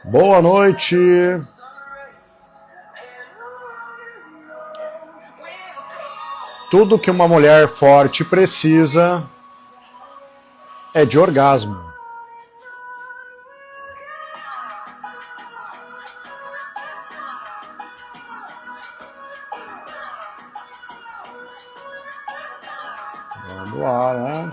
Boa noite. Tudo que uma mulher forte precisa é de orgasmo. Vamos lá, né?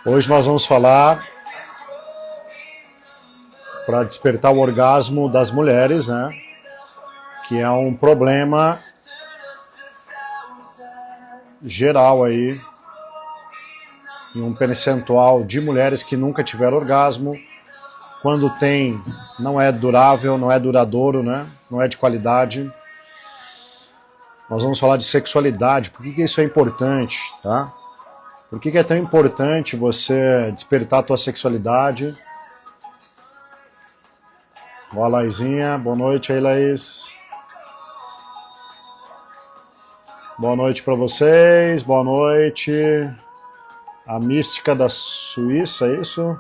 Hoje nós vamos falar para despertar o orgasmo das mulheres, né? Que é um problema geral aí, em um percentual de mulheres que nunca tiveram orgasmo. Quando tem, não é durável, não é duradouro, né? Não é de qualidade. Nós vamos falar de sexualidade. Por que isso é importante, tá? Por que é tão importante você despertar a tua sexualidade? Boa, Laizinha. Boa noite aí, Laís. Boa noite para vocês. Boa noite. A mística da Suíça, é isso?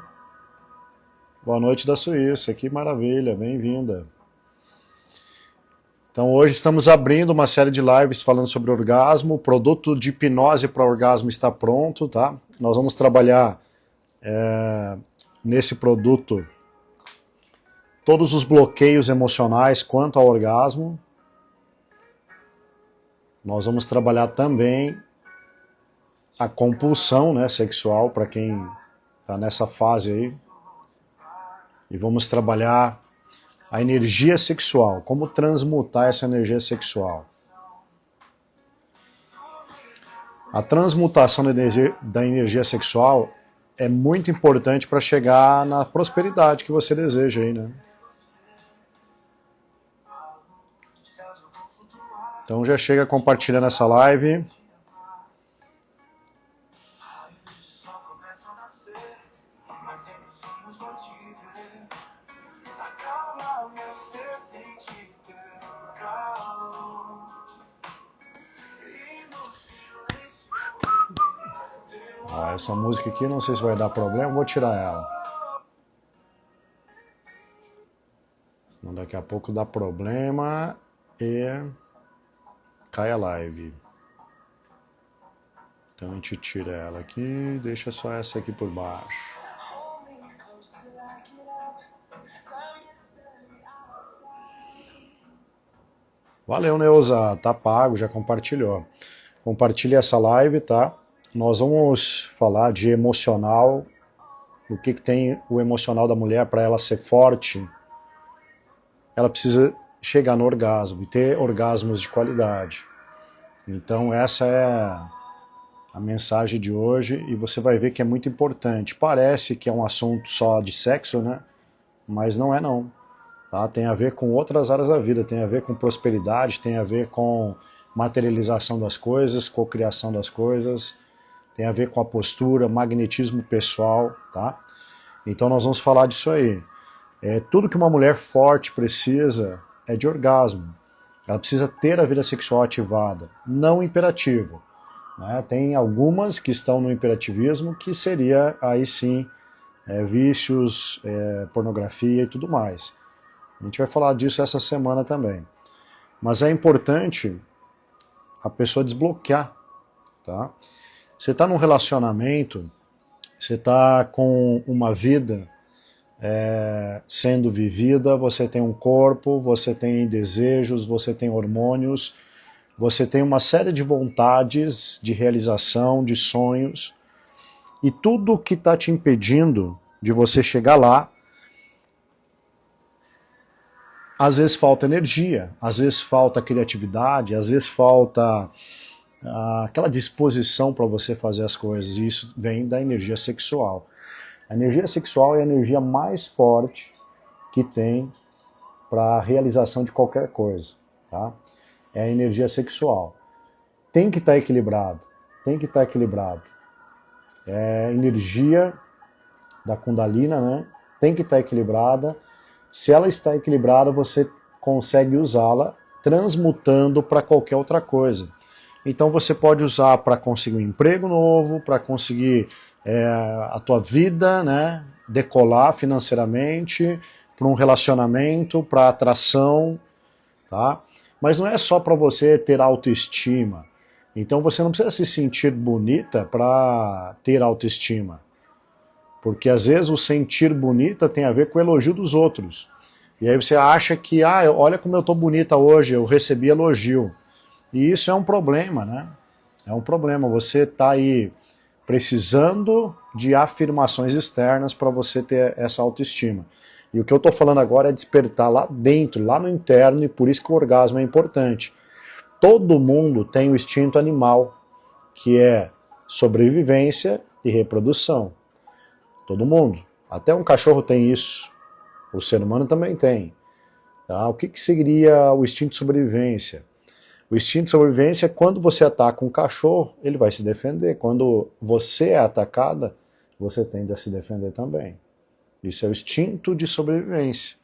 Boa noite da Suíça. Que maravilha. Bem-vinda. Então hoje estamos abrindo uma série de lives falando sobre orgasmo. O produto de hipnose para orgasmo está pronto, tá? Nós vamos trabalhar nesse produto todos os bloqueios emocionais quanto ao orgasmo. Nós vamos trabalhar também a compulsão, né, sexual para quem está nessa fase aí. E vamos trabalhar a energia sexual, como transmutar essa energia sexual. A transmutação da energia sexual é muito importante para chegar na prosperidade que você deseja aí, né? Então já chega compartilhando essa live. Essa música aqui, não sei se vai dar problema, vou tirar ela. Senão daqui a pouco dá problema e cai a live. Então a gente tira ela aqui, deixa só essa aqui por baixo. Valeu, Neuza, tá pago, já compartilhou. Compartilhe essa live, tá? Nós vamos falar de emocional, o que tem o emocional da mulher para ela ser forte. Ela precisa chegar no orgasmo e ter orgasmos de qualidade. Então essa é a mensagem de hoje e você vai ver que é muito importante. Parece que é um assunto só de sexo, né? Mas não é não. Tá? Tem a ver com outras áreas da vida, tem a ver com prosperidade, tem a ver com materialização das coisas, cocriação das coisas, tem a ver com a postura, magnetismo pessoal, tá? Então nós vamos falar disso aí. Tudo que uma mulher forte precisa é de orgasmo. Ela precisa ter a vida sexual ativada, não imperativo. Né? Tem algumas que estão no imperativismo, que seria aí sim vícios, pornografia e tudo mais. A gente vai falar disso essa semana também. Mas é importante a pessoa desbloquear, tá? Você está num relacionamento, você está com uma vida sendo vivida, você tem um corpo, você tem desejos, você tem hormônios, você tem uma série de vontades, de realização, de sonhos, e tudo que está te impedindo de você chegar lá, às vezes falta energia, às vezes falta criatividade, às vezes falta aquela disposição para você fazer as coisas, e isso vem da energia sexual. A energia sexual é a energia mais forte que tem para a realização de qualquer coisa, tá? É a energia sexual. tem que estar equilibrado, tem que estar equilibrado. A energia da Kundalina, né, tem que estar equilibrada. Se ela está equilibrada, você consegue usá-la transmutando para qualquer outra coisa. Então você pode usar para conseguir um emprego novo, para conseguir a tua vida, né, decolar financeiramente, para um relacionamento, para atração, tá? Mas não é só para você ter autoestima. Então você não precisa se sentir bonita para ter autoestima. Porque às vezes o sentir bonita tem a ver com o elogio dos outros. E aí você acha que, olha como eu tô bonita hoje, eu recebi elogio. E isso é um problema, né? É um problema. Você tá aí precisando de afirmações externas para você ter essa autoestima. E o que eu tô falando agora é despertar lá dentro, lá no interno, e por isso que o orgasmo é importante. Todo mundo tem o instinto animal, que é sobrevivência e reprodução. Todo mundo. Até um cachorro tem isso. O ser humano também tem. Tá? O que seria o instinto de sobrevivência? O instinto de sobrevivência é quando você ataca um cachorro, ele vai se defender. Quando você é atacada, você tende a se defender também. Isso é o instinto de sobrevivência.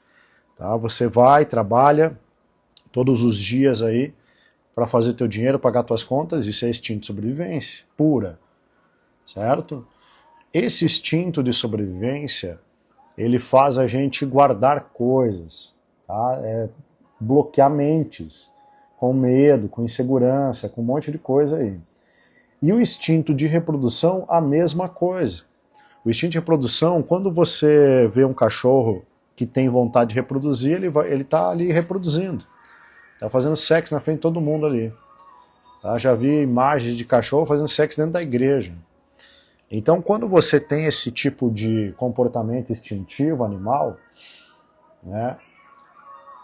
Tá? Você vai, trabalha todos os dias aí para fazer teu dinheiro, pagar tuas contas, isso é instinto de sobrevivência pura. Certo? Esse instinto de sobrevivência, ele faz a gente guardar coisas, tá? Bloquear mentes, com medo, com insegurança, com um monte de coisa aí. E o instinto de reprodução, a mesma coisa. O instinto de reprodução, quando você vê um cachorro que tem vontade de reproduzir, ele tá ali reproduzindo. Tá fazendo sexo na frente de todo mundo ali. Tá? Já vi imagens de cachorro fazendo sexo dentro da igreja. Então, quando você tem esse tipo de comportamento instintivo animal, né,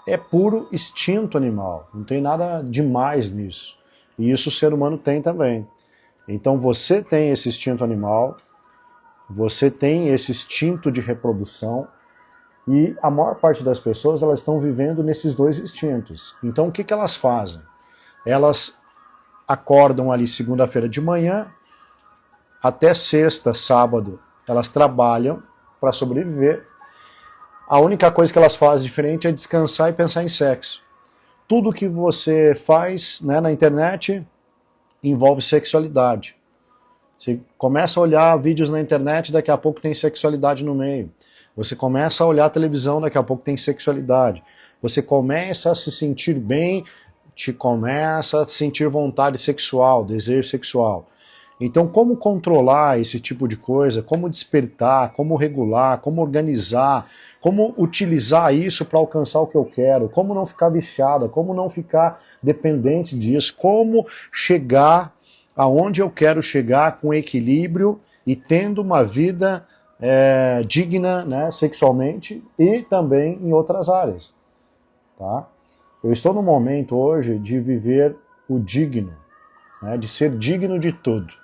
é puro instinto animal, não tem nada demais nisso. E isso o ser humano tem também. Então, você tem esse instinto animal, você tem esse instinto de reprodução, e a maior parte das pessoas elas estão vivendo nesses dois instintos. Então, o que elas fazem? Elas acordam ali segunda-feira de manhã, até sexta, sábado, elas trabalham para sobreviver. A única coisa que elas fazem diferente é descansar e pensar em sexo. Tudo que você faz, né, na internet envolve sexualidade. Você começa a olhar vídeos na internet, daqui a pouco tem sexualidade no meio. Você começa a olhar a televisão, daqui a pouco tem sexualidade. Você começa a se sentir bem, começa a sentir vontade sexual, desejo sexual. Então, como controlar esse tipo de coisa, como despertar, como regular, como organizar, como utilizar isso para alcançar o que eu quero, como não ficar viciada, como não ficar dependente disso, como chegar aonde eu quero chegar com equilíbrio e tendo uma vida digna, né, sexualmente e também em outras áreas. Tá? Eu estou no momento hoje de viver o digno, né, de ser digno de tudo.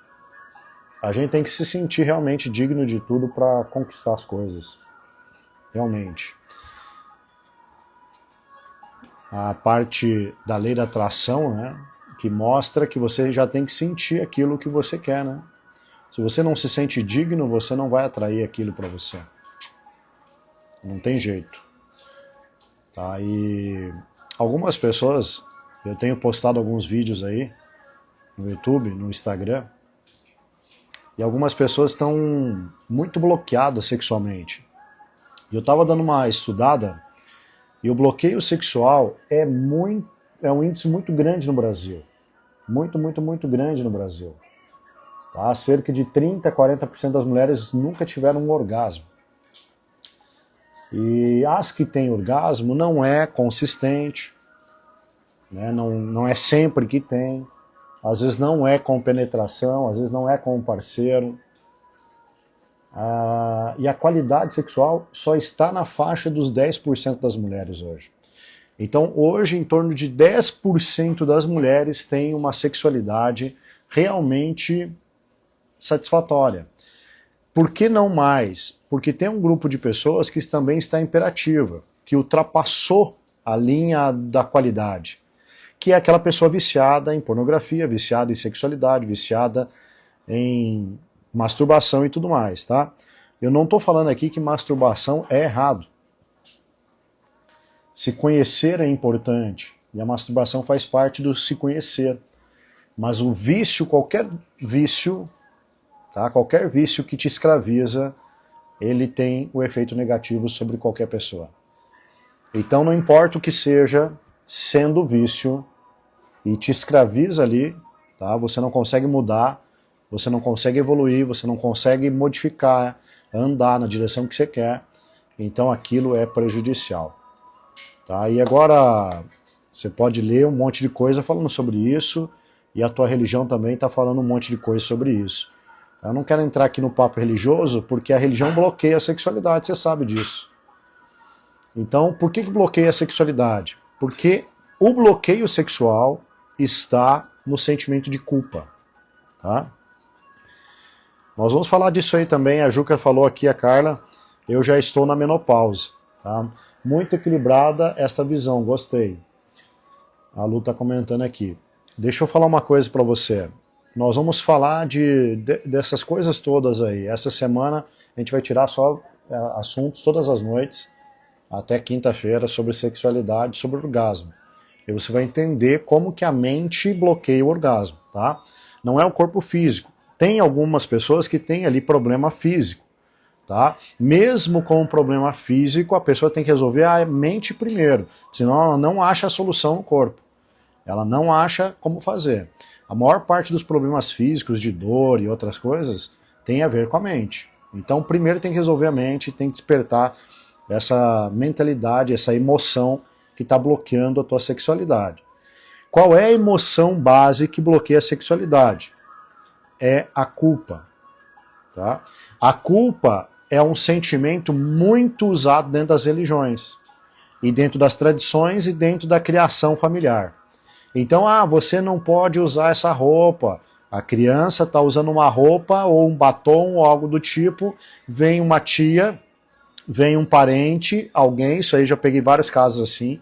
A gente tem que se sentir realmente digno de tudo para conquistar as coisas. Realmente. A parte da lei da atração, né, que mostra que você já tem que sentir aquilo que você quer, né? Se você não se sente digno, você não vai atrair aquilo para você. Não tem jeito. Tá? E algumas pessoas, eu tenho postado alguns vídeos aí no YouTube, no Instagram, e algumas pessoas estão muito bloqueadas sexualmente. E eu estava dando uma estudada, e o bloqueio sexual é um índice muito grande no Brasil. Muito, muito, muito grande no Brasil. Tá? Cerca de 30% a 40% das mulheres nunca tiveram um orgasmo. E as que têm orgasmo não é consistente, né? Não é sempre que tem. Às vezes não é com penetração, às vezes não é com um parceiro. E a qualidade sexual só está na faixa dos 10% das mulheres hoje. Então hoje em torno de 10% das mulheres têm uma sexualidade realmente satisfatória. Por que não mais? Porque tem um grupo de pessoas que também está imperativa, que ultrapassou a linha da qualidade. que é aquela pessoa viciada em pornografia, viciada em sexualidade, viciada em masturbação e tudo mais, tá? Eu não estou falando aqui que masturbação é errado. Se conhecer é importante, e a masturbação faz parte do se conhecer. Mas o vício, qualquer vício, tá? Qualquer vício que te escraviza, ele tem o efeito negativo sobre qualquer pessoa. Então não importa o que seja, sendo vício e te escraviza ali, tá? Você não consegue mudar, você não consegue evoluir, você não consegue modificar, andar na direção que você quer, então aquilo é prejudicial. Tá? E agora você pode ler um monte de coisa falando sobre isso, e a tua religião também está falando um monte de coisa sobre isso. Eu não quero entrar aqui no papo religioso, porque a religião bloqueia a sexualidade, você sabe disso. Então, por que bloqueia a sexualidade? Porque o bloqueio sexual está no sentimento de culpa. Tá? Nós vamos falar disso aí também, a Juca falou aqui, a Carla, eu já estou na menopausa. Tá? Muito equilibrada esta visão, gostei. A Lu está comentando aqui. Deixa eu falar uma coisa para você. Nós vamos falar dessas coisas todas aí. Essa semana a gente vai tirar só assuntos todas as noites, até quinta-feira, sobre sexualidade, sobre orgasmo. E você vai entender como que a mente bloqueia o orgasmo, tá? Não é o corpo físico. Tem algumas pessoas que têm ali problema físico, tá? Mesmo com um problema físico, a pessoa tem que resolver a mente primeiro, senão ela não acha a solução no corpo. Ela não acha como fazer. A maior parte dos problemas físicos, de dor e outras coisas, tem a ver com a mente. Então, primeiro tem que resolver a mente, tem que despertar essa mentalidade, essa emoção que está bloqueando a tua sexualidade. Qual é a emoção base que bloqueia a sexualidade? É a culpa. Tá? A culpa é um sentimento muito usado dentro das religiões, e dentro das tradições e dentro da criação familiar. Então, você não pode usar essa roupa. A criança está usando uma roupa ou um batom ou algo do tipo, vem uma tia, vem um parente, alguém, isso aí já peguei vários casos assim,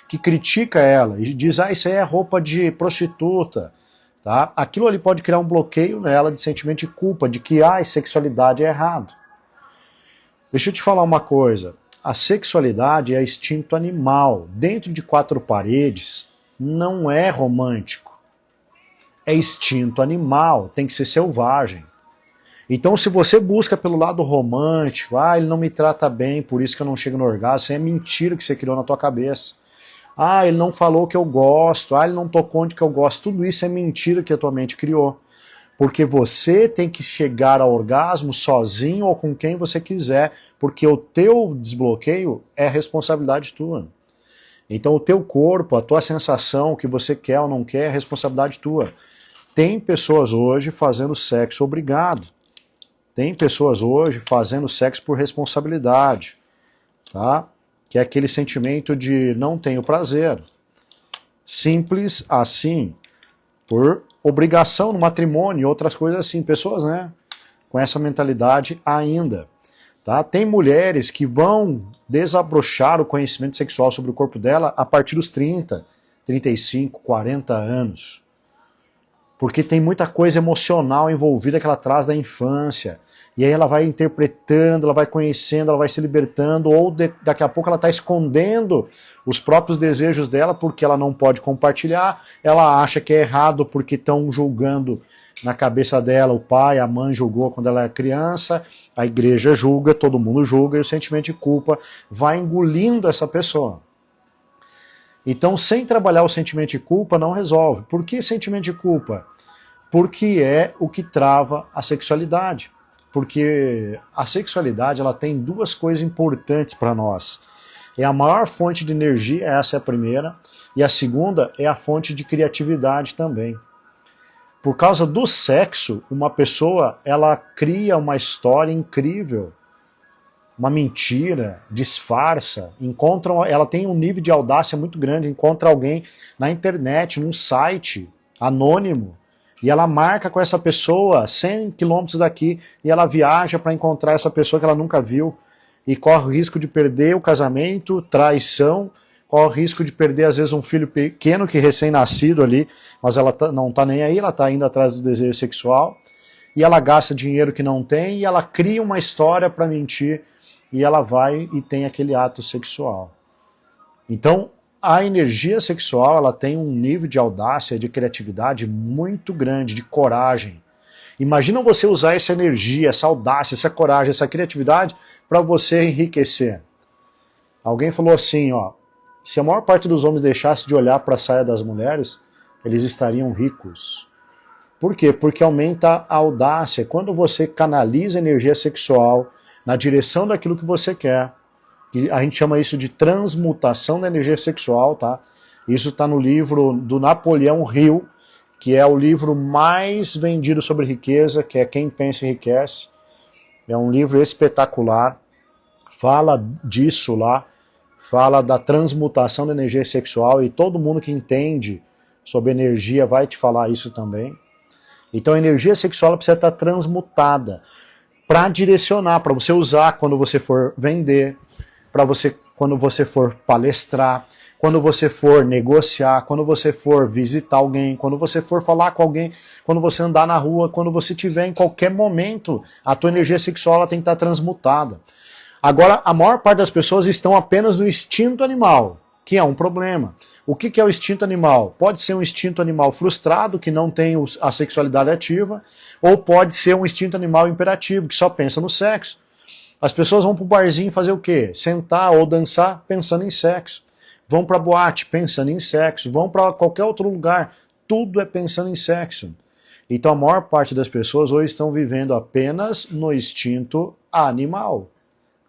que critica ela e diz, isso aí é roupa de prostituta. Tá? Aquilo ali pode criar um bloqueio nela de sentimento de culpa, de que sexualidade é errado. Deixa eu te falar uma coisa, a sexualidade é instinto animal. Dentro de quatro paredes, não é romântico, é instinto animal, tem que ser selvagem. Então se você busca pelo lado romântico, ele não me trata bem, por isso que eu não chego no orgasmo, isso é mentira que você criou na tua cabeça. Ele não falou que eu gosto, ele não tocou onde que eu gosto, tudo isso é mentira que a tua mente criou. Porque você tem que chegar ao orgasmo sozinho ou com quem você quiser, porque o teu desbloqueio é responsabilidade tua. Então o teu corpo, a tua sensação, o que você quer ou não quer, é responsabilidade tua. Tem pessoas hoje fazendo sexo obrigado. Tem pessoas hoje fazendo sexo por responsabilidade. Tá? Que é aquele sentimento de não tenho prazer. Simples assim. Por obrigação no matrimônio e outras coisas assim. Pessoas, né? Com essa mentalidade ainda. Tá? Tem mulheres que vão desabrochar o conhecimento sexual sobre o corpo dela a partir dos 30, 35, 40 anos. Porque tem muita coisa emocional envolvida que ela traz da infância. E aí ela vai interpretando, ela vai conhecendo, ela vai se libertando, ou daqui a pouco ela está escondendo os próprios desejos dela porque ela não pode compartilhar, ela acha que é errado porque estão julgando na cabeça dela, o pai, a mãe julgou quando ela era criança, a igreja julga, todo mundo julga, e o sentimento de culpa vai engolindo essa pessoa. Então, sem trabalhar o sentimento de culpa, não resolve. Por que sentimento de culpa? Porque é o que trava a sexualidade. Porque a sexualidade ela tem duas coisas importantes para nós. É a maior fonte de energia, essa é a primeira, e a segunda é a fonte de criatividade também. Por causa do sexo, uma pessoa ela cria uma história incrível, uma mentira, disfarça, ela tem um nível de audácia muito grande, encontra alguém na internet, num site anônimo, e ela marca com essa pessoa 100 quilômetros daqui, e ela viaja para encontrar essa pessoa que ela nunca viu, e corre o risco de perder o casamento, traição, corre o risco de perder, às vezes, um filho pequeno que recém-nascido ali, mas ela não está nem aí, ela está indo atrás do desejo sexual, e ela gasta dinheiro que não tem, e ela cria uma história para mentir, e ela vai e tem aquele ato sexual. Então, a energia sexual, ela tem um nível de audácia, de criatividade muito grande, de coragem. Imagina você usar essa energia, essa audácia, essa coragem, essa criatividade para você enriquecer. Alguém falou assim, ó, se a maior parte dos homens deixasse de olhar para a saia das mulheres, eles estariam ricos. Por quê? Porque aumenta a audácia. Quando você canaliza energia sexual na direção daquilo que você quer, e a gente chama isso de transmutação da energia sexual, tá? Isso está no livro do Napoleão Hill, que é o livro mais vendido sobre riqueza, que é Quem Pensa Enriquece. É um livro espetacular, fala disso lá, fala da transmutação da energia sexual, e todo mundo que entende sobre energia vai te falar isso também. Então a energia sexual precisa estar transmutada para direcionar, para você usar quando você for vender, para você quando você for palestrar, quando você for negociar, quando você for visitar alguém, quando você for falar com alguém, quando você andar na rua, quando você tiver em qualquer momento, a tua energia sexual ela tem que estar transmutada. Agora, a maior parte das pessoas estão apenas no instinto animal, que é um problema. O que é o instinto animal? Pode ser um instinto animal frustrado, que não tem a sexualidade ativa, ou pode ser um instinto animal imperativo, que só pensa no sexo. As pessoas vão para o barzinho fazer o quê? Sentar ou dançar pensando em sexo. Vão para a boate pensando em sexo. Vão para qualquer outro lugar. Tudo é pensando em sexo. Então a maior parte das pessoas hoje estão vivendo apenas no instinto animal.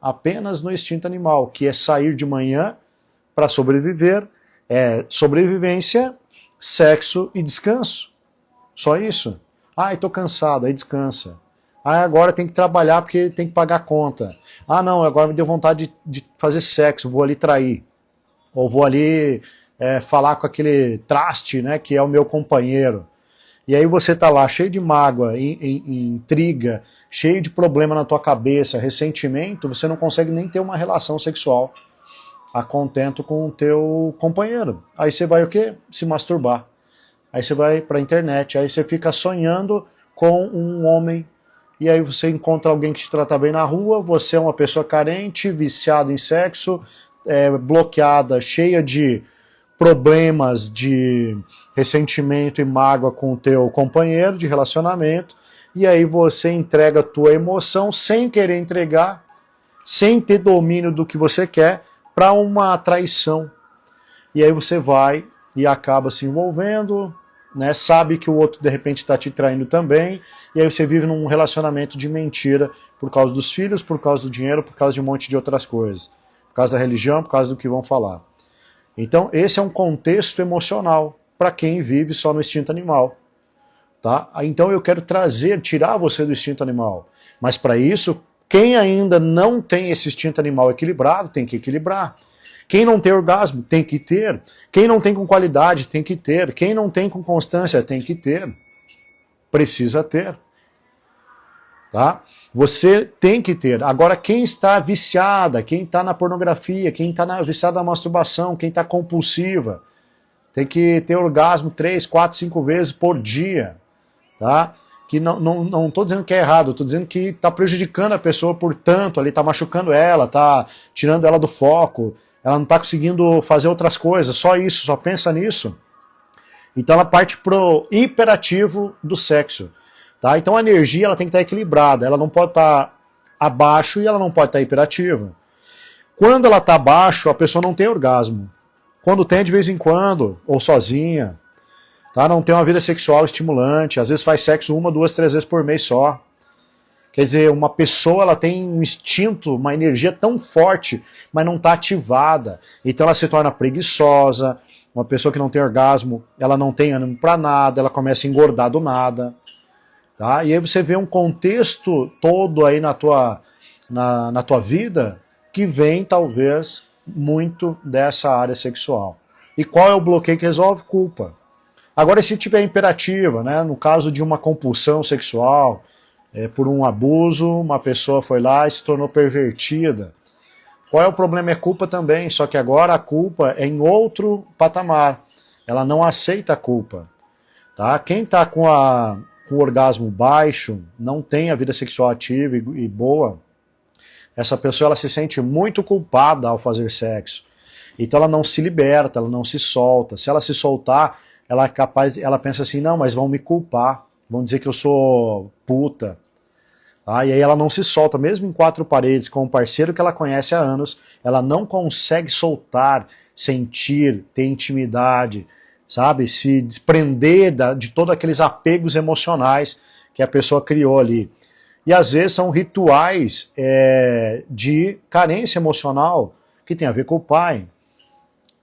Apenas no instinto animal, que é sair de manhã para sobreviver, é sobrevivência, sexo e descanso. Só isso. Ah, estou cansado, aí descansa. Ah, agora tem que trabalhar porque tem que pagar a conta. Ah, não, agora me deu vontade de fazer sexo, vou ali trair. Ou vou ali falar com aquele traste, né, que é o meu companheiro. E aí você tá lá cheio de mágoa, intriga, cheio de problema na tua cabeça, ressentimento, você não consegue nem ter uma relação sexual a contento com o teu companheiro. Aí você vai o quê? Se masturbar. Aí você vai pra internet, aí você fica sonhando com um homem, e aí você encontra alguém que te trata bem na rua, você é uma pessoa carente, viciada em sexo, bloqueada, cheia de problemas de ressentimento e mágoa com o teu companheiro de relacionamento, e aí você entrega a tua emoção sem querer entregar, sem ter domínio do que você quer, para uma traição. E aí você vai e acaba se envolvendo, né, sabe que o outro de repente está te traindo também, e aí você vive num relacionamento de mentira por causa dos filhos, por causa do dinheiro, por causa de um monte de outras coisas. Por causa da religião, por causa do que vão falar. Então esse é um contexto emocional para quem vive só no instinto animal. Tá? Então eu quero tirar você do instinto animal. Mas para isso, quem ainda não tem esse instinto animal equilibrado, tem que equilibrar. Quem não tem orgasmo, tem que ter. Quem não tem com qualidade, tem que ter. Quem não tem com constância, tem que ter. Precisa ter. Tá? Você tem que ter. Agora, quem está viciada, quem está na pornografia, quem está viciada na masturbação, quem está compulsiva, tem que ter orgasmo 3, 4, 5 vezes por dia. Tá? Que não estou dizendo que é errado, estou dizendo que está prejudicando a pessoa, portanto, ali está machucando ela, está tirando ela do foco, ela não está conseguindo fazer outras coisas, só isso, só pensa nisso. Então ela parte pro hiperativo do sexo. Tá? Então a energia ela tem que estar equilibrada, ela não pode estar abaixo e ela não pode estar hiperativa. Quando ela está abaixo, a pessoa não tem orgasmo. Quando tem, de vez em quando, ou sozinha, tá? Não tem uma vida sexual estimulante, às vezes faz sexo 1, 2, 3 vezes por mês só. Quer dizer, uma pessoa ela tem um instinto, uma energia tão forte, mas não está ativada. Então ela se torna preguiçosa, uma pessoa que não tem orgasmo, ela não tem ânimo para nada, ela começa a engordar do nada. Tá? E aí você vê um contexto todo aí na tua vida que vem, talvez, muito dessa área sexual. E qual é o bloqueio que resolve? Culpa. Agora, se tiver imperativa, né, no caso de uma compulsão sexual, por um abuso, uma pessoa foi lá e se tornou pervertida, Qual é o problema? É culpa também, só que agora a culpa é em outro patamar. Ela não aceita a culpa. Tá? Quem está com o orgasmo baixo, não tem a vida sexual ativa e boa, essa pessoa ela se sente muito culpada ao fazer sexo. Então ela não se liberta, ela não se solta. Se ela se soltar, ela é capaz, ela pensa assim, não, mas vão me culpar, vão dizer que eu sou puta. Tá? E aí ela não se solta, mesmo em quatro paredes, com um parceiro que ela conhece há anos, ela não consegue soltar, sentir, ter intimidade, sabe? Se desprender de todos aqueles apegos emocionais que a pessoa criou ali. E às vezes são rituais de carência emocional que tem a ver com o pai,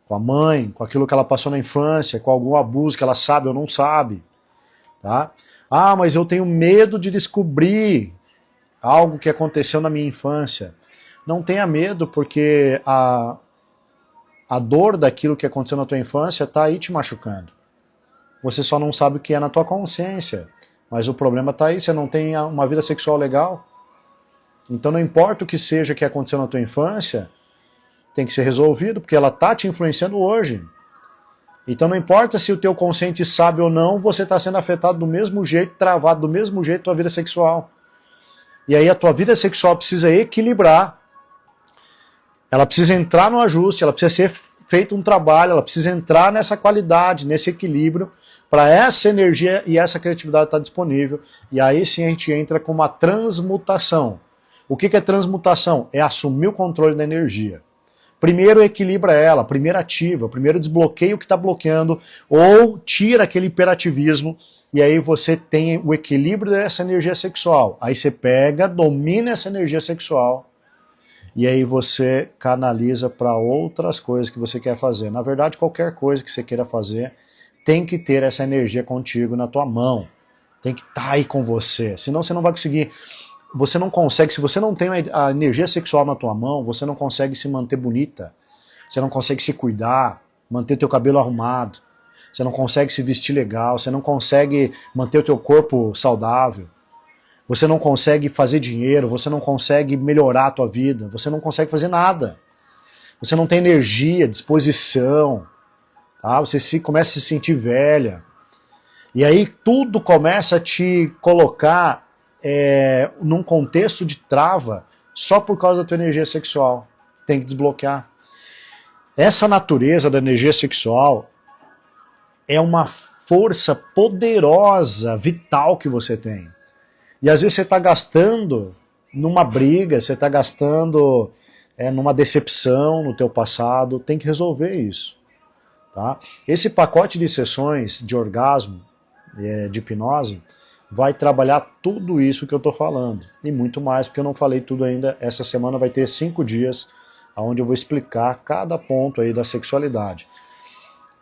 com a mãe, com aquilo que ela passou na infância, com algum abuso que ela sabe ou não sabe. Tá? Ah, mas eu tenho medo de descobrir algo que aconteceu na minha infância. Não tenha medo, porque a dor daquilo que aconteceu na tua infância está aí te machucando. Você só não sabe o que é na tua consciência. Mas o problema está aí, você não tem uma vida sexual legal. Então não importa o que seja que aconteceu na tua infância, tem que ser resolvido, porque ela está te influenciando hoje. Então não importa se o teu consciente sabe ou não, você está sendo afetado do mesmo jeito, travado do mesmo jeito a tua vida sexual. E aí a tua vida sexual precisa equilibrar. Ela precisa entrar no ajuste, ela precisa ser feito um trabalho, ela precisa entrar nessa qualidade, nesse equilíbrio, para essa energia e essa criatividade estar disponível. E aí sim a gente entra com uma transmutação. O que é transmutação? É assumir o controle da energia. Primeiro equilibra ela, primeiro ativa, primeiro desbloqueia o que está bloqueando, ou tira aquele hiperativismo, e aí você tem o equilíbrio dessa energia sexual. Aí você pega, domina essa energia sexual, e aí você canaliza para outras coisas que você quer fazer. Na verdade, qualquer coisa que você queira fazer, tem que ter essa energia contigo na tua mão. Tem que estar aí com você. Senão você não vai conseguir. Você não consegue. Se você não tem a energia sexual na tua mão, você não consegue se manter bonita. Você não consegue se cuidar, manter teu cabelo arrumado. Você não consegue se vestir legal. Você não consegue manter o teu corpo saudável. Você não consegue fazer dinheiro. Você não consegue melhorar a tua vida. Você não consegue fazer nada. Você não tem energia, disposição. Tá? Você começa a se sentir velha. E aí tudo começa a te colocar num contexto de trava só por causa da tua energia sexual. Tem que desbloquear. Essa natureza da energia sexual é uma força poderosa, vital que você tem. E às vezes você está gastando numa briga, você está gastando numa decepção no teu passado. Tem que resolver isso. Tá? Esse pacote de sessões de orgasmo, de hipnose, vai trabalhar tudo isso que eu estou falando. E muito mais, porque eu não falei tudo ainda. Essa semana vai ter 5 dias, onde eu vou explicar cada ponto aí da sexualidade.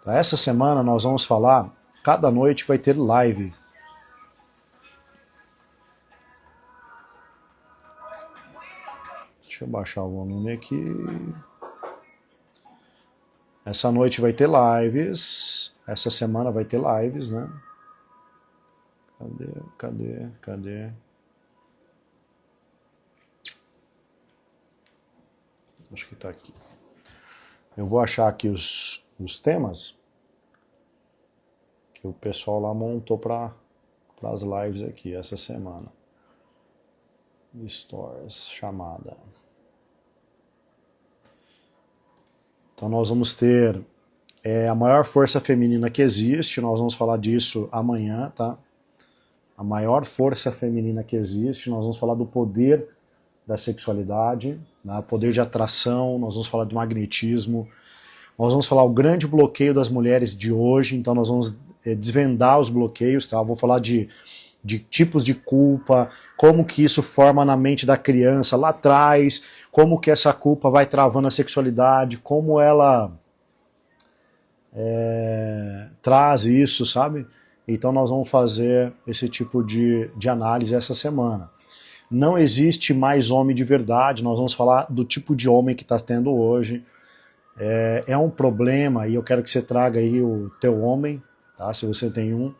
Tá? Essa semana nós vamos falar, cada noite vai ter live. Deixa eu baixar o volume aqui. Essa noite vai ter lives, essa semana vai ter lives, né? Cadê? Acho que tá aqui. Eu vou achar aqui os temas que o pessoal lá montou para as lives aqui essa semana. Stories, chamada. Então nós vamos ter a maior força feminina que existe, nós vamos falar disso amanhã, tá? A maior força feminina que existe, nós vamos falar do poder da sexualidade, né? Poder de atração, nós vamos falar do magnetismo, nós vamos falar o grande bloqueio das mulheres de hoje, então nós vamos desvendar os bloqueios, tá? Eu vou falar de tipos de culpa, como que isso forma na mente da criança lá atrás, como que essa culpa vai travando a sexualidade, como ela traz isso, sabe? Então nós vamos fazer esse tipo de análise essa semana. Não existe mais homem de verdade, nós vamos falar do tipo de homem que está tendo hoje. É um problema, e eu quero que você traga aí o teu homem, tá? Se você tem um.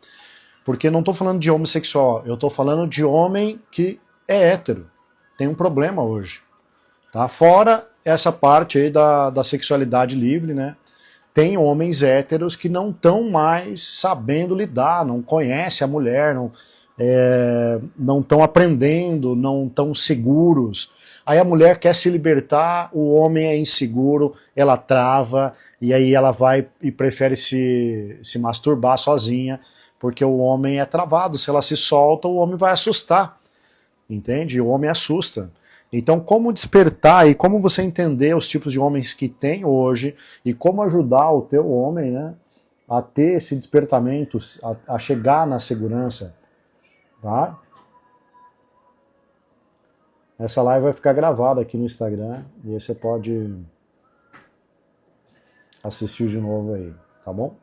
Porque não estou falando de homossexual, eu estou falando de homem que é hétero. Tem um problema hoje. Tá? Fora essa parte aí da sexualidade livre, né? Tem homens héteros que não estão mais sabendo lidar, não conhecem a mulher, não estão aprendendo, não estão seguros. Aí a mulher quer se libertar, o homem é inseguro, ela trava, e aí ela vai e prefere se masturbar sozinha, porque o homem é travado. Se ela se solta, o homem vai assustar, entende? O homem assusta. Então, como despertar e como você entender os tipos de homens que tem hoje e como ajudar o teu homem, né, a ter esse despertamento, a chegar na segurança, tá? Essa live vai ficar gravada aqui no Instagram e aí você pode assistir de novo aí, tá bom?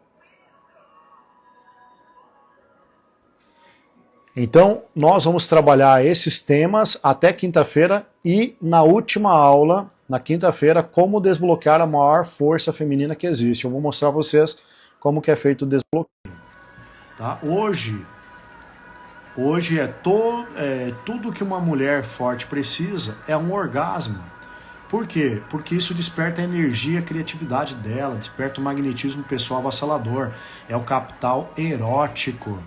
Então, nós vamos trabalhar esses temas até quinta-feira e na última aula, na quinta-feira, como desbloquear a maior força feminina que existe. Eu vou mostrar para vocês como que é feito o desbloqueio. Tá? Hoje tudo que uma mulher forte precisa é um orgasmo. Por quê? Porque isso desperta a energia, a criatividade dela, desperta o magnetismo pessoal avassalador. É o capital erótico.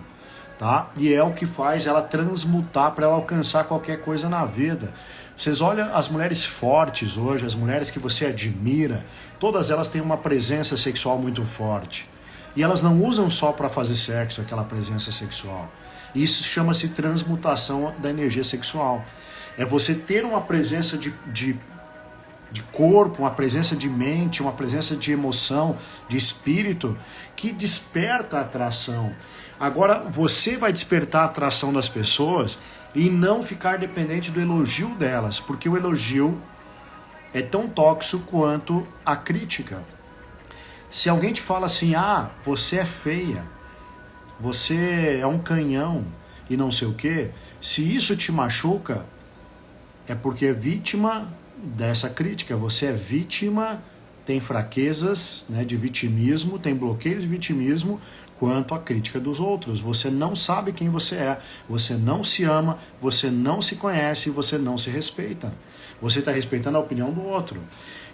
Tá? E é o que faz ela transmutar para ela alcançar qualquer coisa na vida. Vocês olham as mulheres fortes hoje, as mulheres que você admira, todas elas têm uma presença sexual muito forte. E elas não usam só para fazer sexo aquela presença sexual. Isso chama-se transmutação da energia sexual. É você ter uma presença de corpo, uma presença de mente, uma presença de emoção, de espírito, que desperta a atração. Agora, você vai despertar a atração das pessoas e não ficar dependente do elogio delas, porque o elogio é tão tóxico quanto a crítica. Se alguém te fala assim, você é feia, você é um canhão e não sei o quê, se isso te machuca, é porque é vítima dessa crítica. Você é vítima, tem fraquezas, né, de vitimismo, tem bloqueios de vitimismo quanto à crítica dos outros. Você não sabe quem você é, você não se ama, você não se conhece, você não se respeita. Você está respeitando a opinião do outro.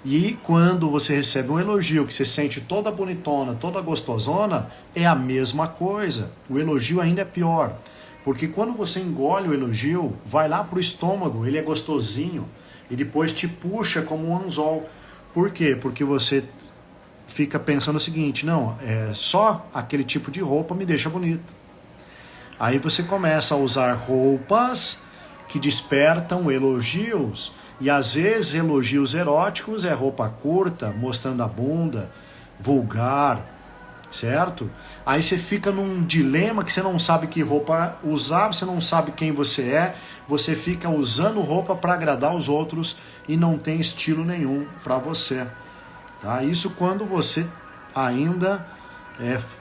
E quando você recebe um elogio que você sente toda bonitona, toda gostosona, é a mesma coisa. O elogio ainda é pior. Porque quando você engole o elogio, vai lá pro estômago, ele é gostosinho, e depois te puxa como um anzol. Por quê? Porque você fica pensando o seguinte, não, só aquele tipo de roupa me deixa bonito. Aí você começa a usar roupas que despertam elogios, e às vezes elogios eróticos é roupa curta, mostrando a bunda, vulgar, certo? Aí você fica num dilema que você não sabe que roupa usar, você não sabe quem você fica usando roupa para agradar os outros e não tem estilo nenhum para você. Tá? Isso quando você ainda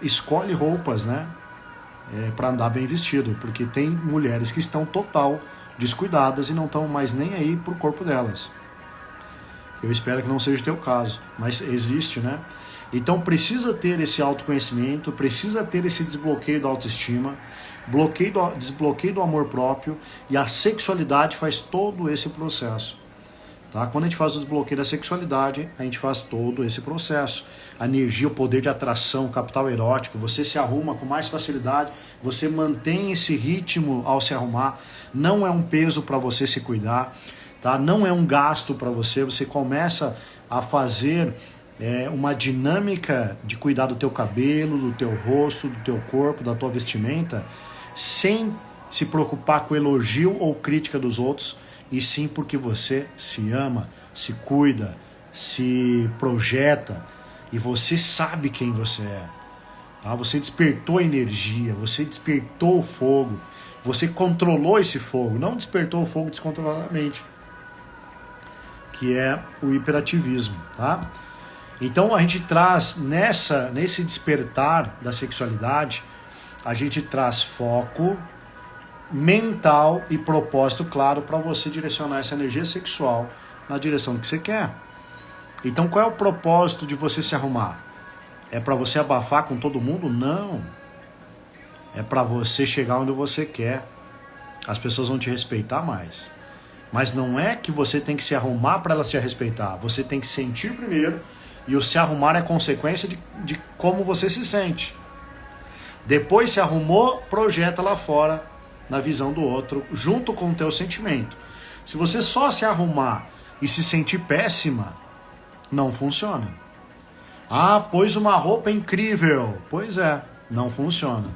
escolhe roupas, né? Para andar bem vestido, porque tem mulheres que estão total descuidadas e não estão mais nem aí pro corpo delas. Eu espero que não seja o teu caso, mas existe, né? Então precisa ter esse autoconhecimento, precisa ter esse desbloqueio da autoestima, desbloqueio do amor próprio, e a sexualidade faz todo esse processo. Tá? Quando a gente faz o desbloqueio da sexualidade, a gente faz todo esse processo. A energia, o poder de atração, o capital erótico, você se arruma com mais facilidade, você mantém esse ritmo ao se arrumar, não é um peso para você se cuidar, tá? Não é um gasto para você, você começa a fazer uma dinâmica de cuidar do teu cabelo, do teu rosto, do teu corpo, da tua vestimenta, sem se preocupar com o elogio ou crítica dos outros, e sim porque você se ama, se cuida, se projeta, e você sabe quem você é. Tá? Você despertou a energia, você despertou o fogo, você controlou esse fogo, não despertou o fogo descontroladamente, que é o hiperativismo. Tá? Então a gente traz nesse despertar da sexualidade, a gente traz foco mental e propósito claro para você direcionar essa energia sexual na direção que você quer. Então qual é o propósito de você se arrumar? É para você abafar com todo mundo? Não. É para você chegar onde você quer. As pessoas vão te respeitar mais. Mas não é que você tem que se arrumar para ela se respeitar. Você tem que sentir primeiro, e o se arrumar é consequência de como você se sente. Depois se arrumou, projeta lá fora, na visão do outro, junto com o teu sentimento. Se você só se arrumar e se sentir péssima, não funciona. Ah, pôs uma roupa incrível. Pois é, não funciona.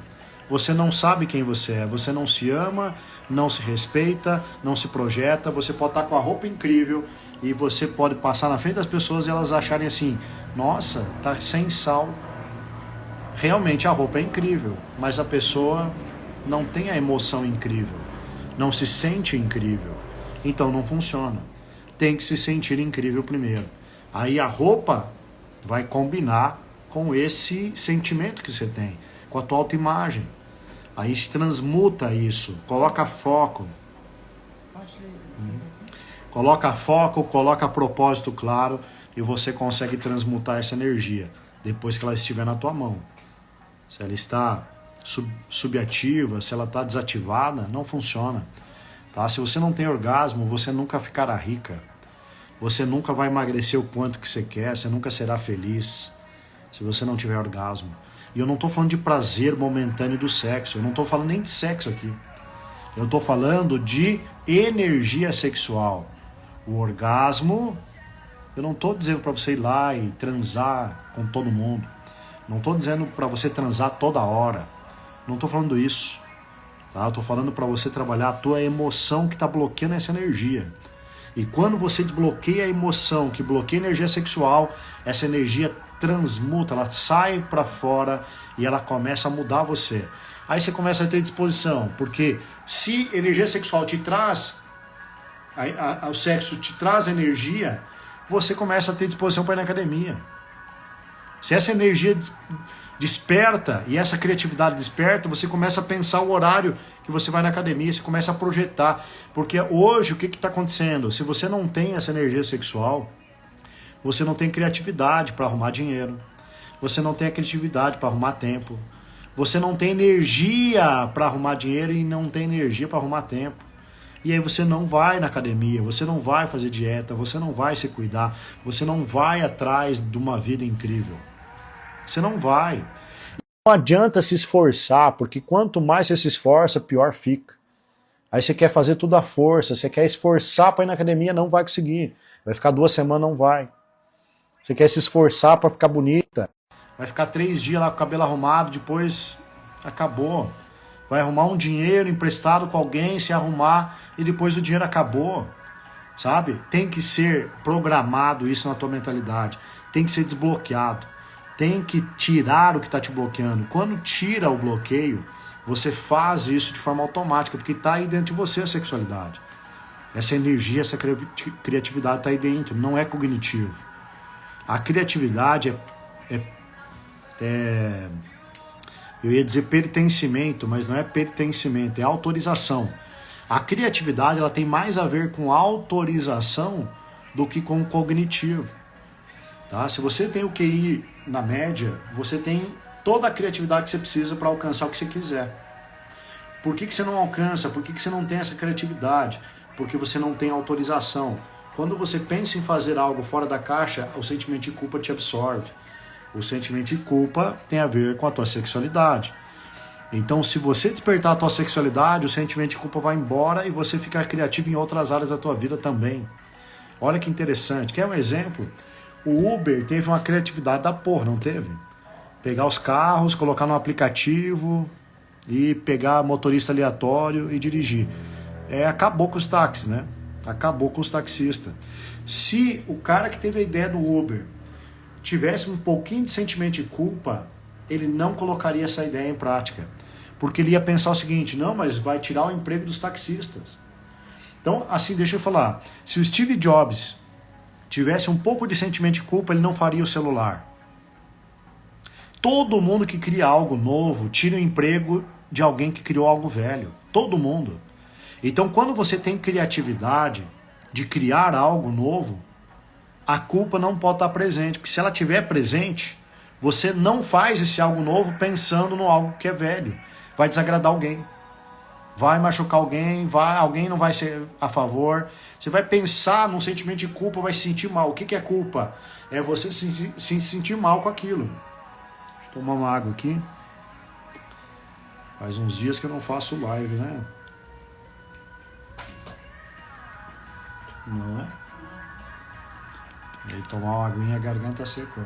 Você não sabe quem você é, você não se ama, não se respeita, não se projeta. Você pode estar com a roupa incrível e você pode passar na frente das pessoas e elas acharem assim, nossa, tá sem sal. Realmente a roupa é incrível, mas a pessoa não tem a emoção incrível, não se sente incrível. Então não funciona. Tem que se sentir incrível primeiro. Aí a roupa vai combinar com esse sentimento que você tem, com a tua autoimagem. Aí se transmuta isso, coloca foco. Coloca foco, coloca propósito claro e você consegue transmutar essa energia depois que ela estiver na tua mão. Se ela está subativa, se ela está desativada, não funciona. Tá? Se você não tem orgasmo, você nunca ficará rica. Você nunca vai emagrecer o quanto que você quer, você nunca será feliz se você não tiver orgasmo. E eu não estou falando de prazer momentâneo do sexo, eu não estou falando nem de sexo aqui. Eu estou falando de energia sexual. O orgasmo, eu não estou dizendo para você ir lá e transar com todo mundo. Não estou dizendo para você transar toda hora. Não estou falando isso. Tá? Eu estou falando para você trabalhar a tua emoção que está bloqueando essa energia. E quando você desbloqueia a emoção, que bloqueia a energia sexual, essa energia transmuta, ela sai para fora e ela começa a mudar você. Aí você começa a ter disposição, porque se energia sexual te traz, o sexo te traz energia, você começa a ter disposição para ir na academia. Se essa energia desperta e essa criatividade desperta, você começa a pensar o horário que você vai na academia, você começa a projetar. Porque hoje, o que está acontecendo? Se você não tem essa energia sexual, você não tem criatividade para arrumar dinheiro, você não tem a criatividade para arrumar tempo, você não tem energia para arrumar dinheiro e não tem energia para arrumar tempo. E aí você não vai na academia, você não vai fazer dieta, você não vai se cuidar, você não vai atrás de uma vida incrível. Você não vai. Não adianta se esforçar, porque quanto mais você se esforça, pior fica. Aí você quer fazer tudo à força, você quer esforçar para ir na academia, não vai conseguir. Vai ficar 2 semanas, não vai. Você quer se esforçar para ficar bonita, vai ficar 3 dias lá com o cabelo arrumado, depois acabou. Vai arrumar um dinheiro emprestado com alguém, se arrumar e depois o dinheiro acabou. Sabe? Tem que ser programado isso na tua mentalidade. Tem que ser desbloqueado. Tem que tirar o que está te bloqueando. Quando tira o bloqueio, você faz isso de forma automática, porque está aí dentro de você a sexualidade. Essa energia, essa criatividade está aí dentro, não é cognitivo. A criatividade eu ia dizer pertencimento, mas não é pertencimento, é autorização. A criatividade ela tem mais a ver com autorização do que com cognitivo. Tá? Se você tem o QI na média, você tem toda a criatividade que você precisa para alcançar o que você quiser. Por que você não alcança? Por que você não tem essa criatividade? Porque você não tem autorização. Quando você pensa em fazer algo fora da caixa, o sentimento de culpa te absorve. O sentimento de culpa tem a ver com a tua sexualidade. Então, se você despertar a tua sexualidade, o sentimento de culpa vai embora e você fica criativo em outras áreas da tua vida também. Olha que interessante. Quer um exemplo? O Uber teve uma criatividade da porra, não teve? Pegar os carros, colocar no aplicativo e pegar motorista aleatório e dirigir. Acabou com os táxis, né? Acabou com os taxistas. Se o cara que teve a ideia do Uber tivesse um pouquinho de sentimento de culpa, ele não colocaria essa ideia em prática. Porque ele ia pensar o seguinte, não, mas vai tirar o emprego dos taxistas. Então, assim, deixa eu falar. Se o Steve Jobs tivesse um pouco de sentimento de culpa, ele não faria o celular. Todo mundo que cria algo novo tira o emprego de alguém que criou algo velho. Todo mundo. Então, quando você tem criatividade de criar algo novo, a culpa não pode estar presente. Porque se ela estiver presente, você não faz esse algo novo pensando no algo que é velho. Vai desagradar alguém. vai machucar alguém, alguém não vai ser a favor. Você vai pensar num sentimento de culpa, vai se sentir mal. O que é culpa? É você se sentir mal com aquilo. Deixa eu tomar uma água aqui. Faz uns dias que eu não faço live, né? Não é? E aí tomar uma aguinha, a garganta secou.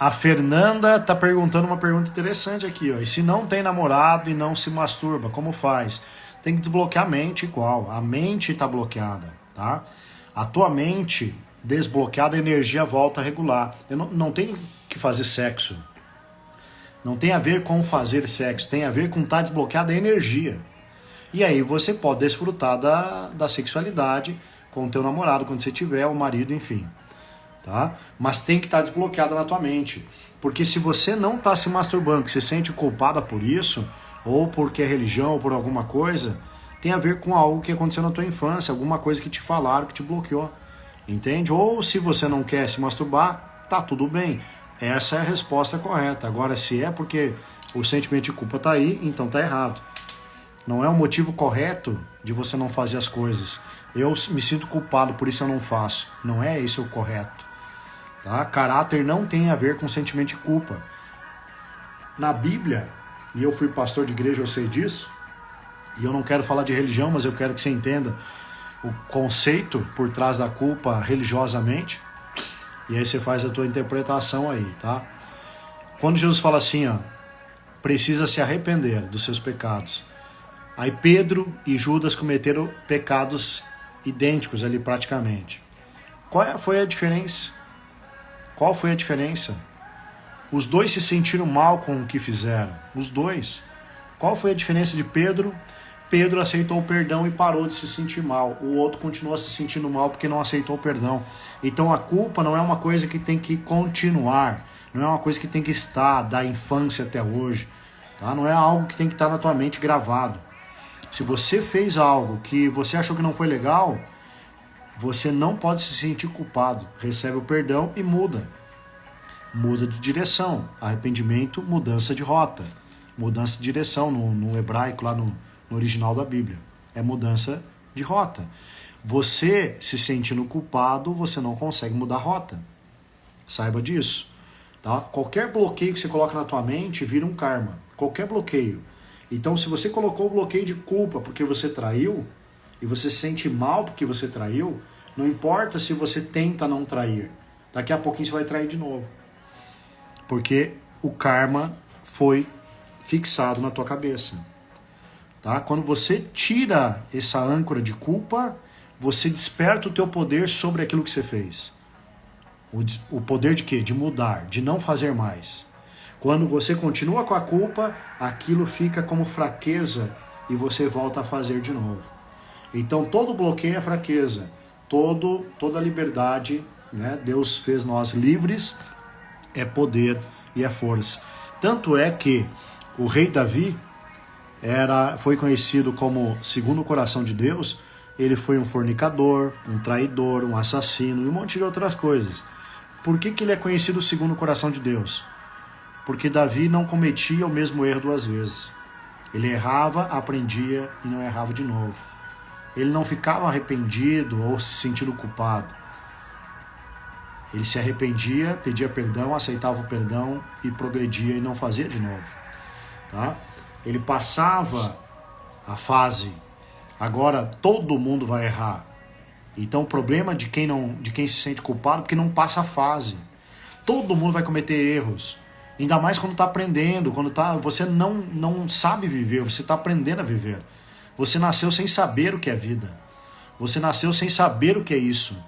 A Fernanda tá perguntando uma pergunta interessante aqui, ó. E se não tem namorado e não se masturba, como faz? Tem que desbloquear a mente igual. A mente tá bloqueada, tá? A tua mente desbloqueada, a energia volta a regular. Não tem que fazer sexo. Não tem a ver com fazer sexo. Tem a ver com estar desbloqueada a energia. E aí você pode desfrutar da sexualidade com o teu namorado, quando você tiver, o marido, enfim. Tá? Mas tem que estar desbloqueada na tua mente. Porque se você não está se masturbando, que você se sente culpada por isso, ou porque é religião, ou por alguma coisa, tem a ver com algo que aconteceu na tua infância, alguma coisa que te falaram, que te bloqueou. Entende? Ou se você não quer se masturbar, tá tudo bem. Essa é a resposta correta. Agora, se é porque o sentimento de culpa tá aí, então tá errado. Não é o motivo correto de você não fazer as coisas. Eu me sinto culpado, por isso eu não faço. Não é isso o correto. Tá? Caráter não tem a ver com sentimento de culpa. Na Bíblia, e eu fui pastor de igreja, eu sei disso, e eu não quero falar de religião, mas eu quero que você entenda o conceito por trás da culpa religiosamente, e aí você faz a tua interpretação aí, tá? Quando Jesus fala assim, ó, precisa se arrepender dos seus pecados. Aí Pedro e Judas cometeram pecados idênticos ali praticamente. Qual foi a diferença? Qual foi a diferença? Os dois se sentiram mal com o que fizeram. Os dois. Qual foi a diferença de Pedro? Pedro aceitou o perdão e parou de se sentir mal. O outro continuou se sentindo mal porque não aceitou o perdão. Então a culpa não é uma coisa que tem que continuar. Não é uma coisa que tem que estar da infância até hoje. Tá? Não é algo que tem que estar na tua mente gravado. Se você fez algo que você achou que não foi legal, você não pode se sentir culpado. Recebe o perdão e muda. Muda de direção. Arrependimento, mudança de rota. Mudança de direção no hebraico, lá no original da Bíblia. É mudança de rota. Você se sentindo culpado, você não consegue mudar a rota. Saiba disso. Tá? Qualquer bloqueio que você coloca na tua mente vira um karma. Qualquer bloqueio. Então, se você colocou o bloqueio de culpa porque você traiu, e você se sente mal porque você traiu, não importa se você tenta não trair. Daqui a pouquinho você vai trair de novo. Porque o karma foi fixado na tua cabeça. Tá? Quando você tira essa âncora de culpa, você desperta o teu poder sobre aquilo que você fez. O poder de quê? De mudar, de não fazer mais. Quando você continua com a culpa, aquilo fica como fraqueza e você volta a fazer de novo. Então todo bloqueio é fraqueza, toda liberdade, né? Deus fez nós livres, é poder e é força. Tanto é que o rei Davi foi conhecido como segundo o coração de Deus. Ele foi um fornicador, um traidor, um assassino e um monte de outras coisas. Por que ele é conhecido segundo o coração de Deus? Porque Davi não cometia o mesmo erro duas vezes. Ele errava, aprendia e não errava de novo. Ele não ficava arrependido ou se sentindo culpado. Ele se arrependia, pedia perdão, aceitava o perdão e progredia e não fazia de novo. Tá? Ele passava a fase. Agora todo mundo vai errar. Então o problema de quem se sente culpado é porque não passa a fase. Todo mundo vai cometer erros. Ainda mais quando está aprendendo, você não sabe viver, você está aprendendo a viver. Você nasceu sem saber o que é vida. Você nasceu sem saber o que é isso.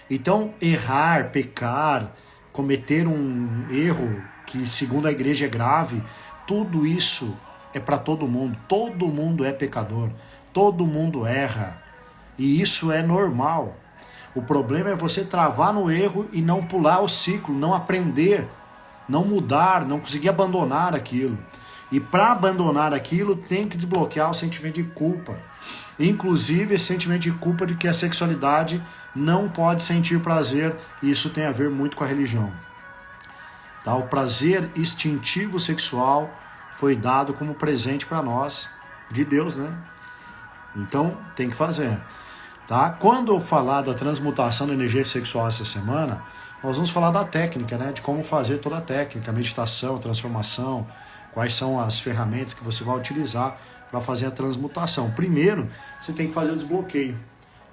Então, errar, pecar, cometer um erro que, segundo a igreja, é grave, tudo isso é para todo mundo. Todo mundo é pecador. Todo mundo erra. E isso é normal. O problema é você travar no erro e não pular o ciclo, não aprender, não mudar, não conseguir abandonar aquilo. E para abandonar aquilo, tem que desbloquear o sentimento de culpa. Inclusive esse sentimento de culpa de que a sexualidade não pode sentir prazer, e isso tem a ver muito com a religião. Tá? O prazer instintivo sexual foi dado como presente para nós, de Deus, né? Então tem que fazer. Tá? Quando eu falar da transmutação da energia sexual essa semana, nós vamos falar da técnica, né? De como fazer toda a técnica, meditação, transformação, quais são as ferramentas que você vai utilizar para fazer a transmutação. Primeiro, você tem que fazer o desbloqueio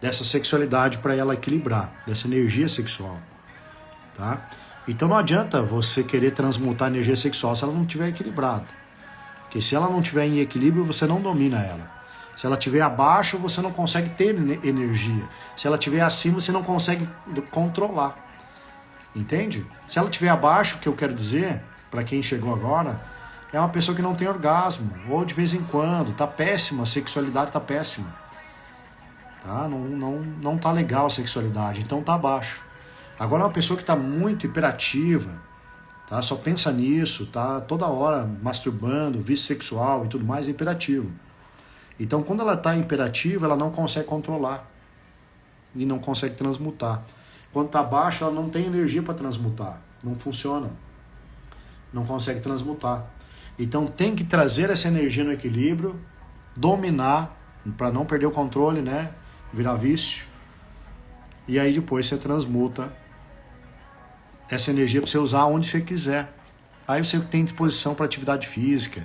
dessa sexualidade para ela equilibrar, dessa energia sexual. Tá? Então não adianta você querer transmutar a energia sexual se ela não estiver equilibrada. Porque se ela não estiver em equilíbrio, você não domina ela. Se ela estiver abaixo, você não consegue ter energia. Se ela estiver acima, você não consegue controlar. Entende? Se ela estiver abaixo, o que eu quero dizer, para quem chegou agora, é uma pessoa que não tem orgasmo, ou de vez em quando, tá péssima, a sexualidade tá péssima. Tá? Não tá legal a sexualidade, então tá abaixo. Agora uma pessoa que tá muito hiperativa, tá? Só pensa nisso, tá toda hora masturbando, vício sexual e tudo mais, é hiperativo. Então quando ela tá imperativa, ela não consegue controlar e não consegue transmutar. Quando tá abaixo, ela não tem energia para transmutar, não funciona, não consegue transmutar. Então tem que trazer essa energia no equilíbrio, dominar, para não perder o controle, né? Virar vício. E aí depois você transmuta essa energia para você usar onde você quiser. Aí você tem disposição para atividade física,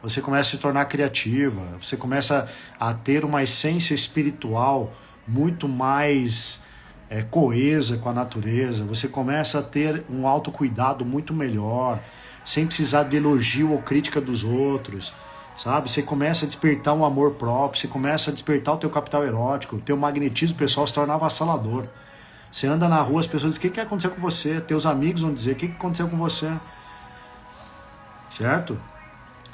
você começa a se tornar criativa, você começa a ter uma essência espiritual muito mais coesa com a natureza, você começa a ter um autocuidado muito melhor, sem precisar de elogio ou crítica dos outros, sabe? Você começa a despertar um amor próprio, você começa a despertar o teu capital erótico, o teu magnetismo pessoal se torna avassalador. Você anda na rua, as pessoas dizem, o que aconteceu com você? Teus amigos vão dizer, o que aconteceu com você? Certo?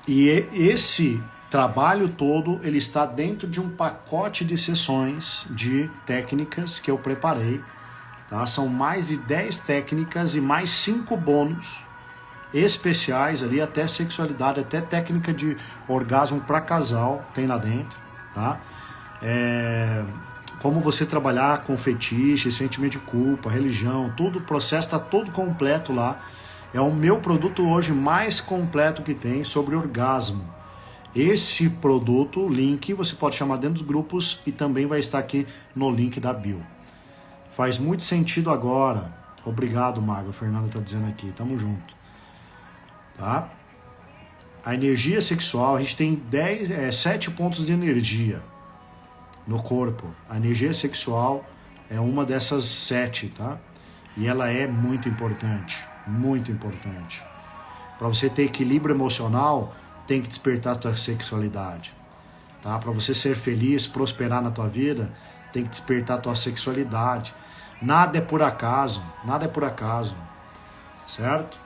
E esse trabalho todo, ele está dentro de um pacote de sessões de técnicas que eu preparei. Tá? São mais de 10 técnicas e mais 5 bônus especiais ali, até sexualidade, até técnica de orgasmo para casal tem lá dentro, tá? Como você trabalhar com fetiche, sentimento de culpa, religião, tudo, o processo está todo completo lá. É o meu produto hoje mais completo que tem sobre orgasmo. Esse produto, o link, você pode chamar dentro dos grupos e também vai estar aqui no link da bio. Faz muito sentido agora. Obrigado, Maga, a Fernanda está dizendo aqui, tamo junto. Tá? A energia sexual, a gente tem 7 pontos de energia no corpo. A energia sexual é uma dessas 7, tá? E ela é muito importante, muito importante. Para você ter equilíbrio emocional, tem que despertar a tua sexualidade. Tá? Para você ser feliz, prosperar na tua vida, tem que despertar a tua sexualidade. Nada é por acaso, nada é por acaso, certo?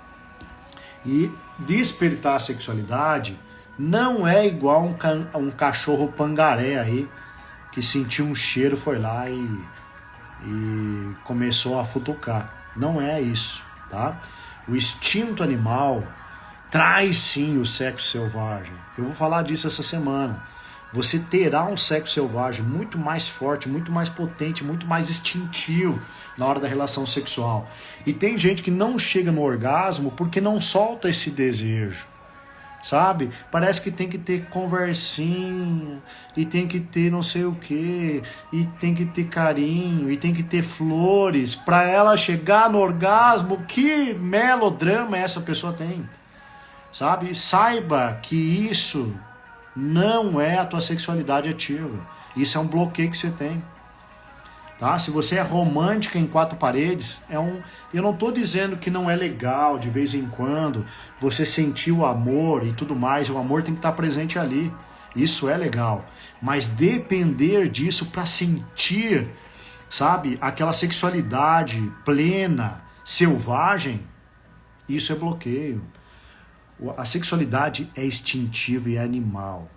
E despertar a sexualidade não é igual a um cachorro pangaré aí, que sentiu um cheiro, foi lá e começou a futucar. Não é isso, tá? O instinto animal traz sim o sexo selvagem. Eu vou falar disso essa semana. Você terá um sexo selvagem muito mais forte, muito mais potente, muito mais instintivo na hora da relação sexual. E tem gente que não chega no orgasmo porque não solta esse desejo, sabe? Parece que tem que ter conversinha, e tem que ter não sei o que, e tem que ter carinho, e tem que ter flores para ela chegar no orgasmo. Que melodrama essa pessoa tem, sabe? Saiba que isso não é a tua sexualidade ativa. Isso é um bloqueio que você tem. Tá? Se você é romântica em 4 paredes, eu não estou dizendo que não é legal de vez em quando você sentir o amor e tudo mais, o amor tem que estar presente ali. Isso é legal. Mas depender disso para sentir, sabe, aquela sexualidade plena, selvagem, isso é bloqueio. A sexualidade é instintiva e é animal.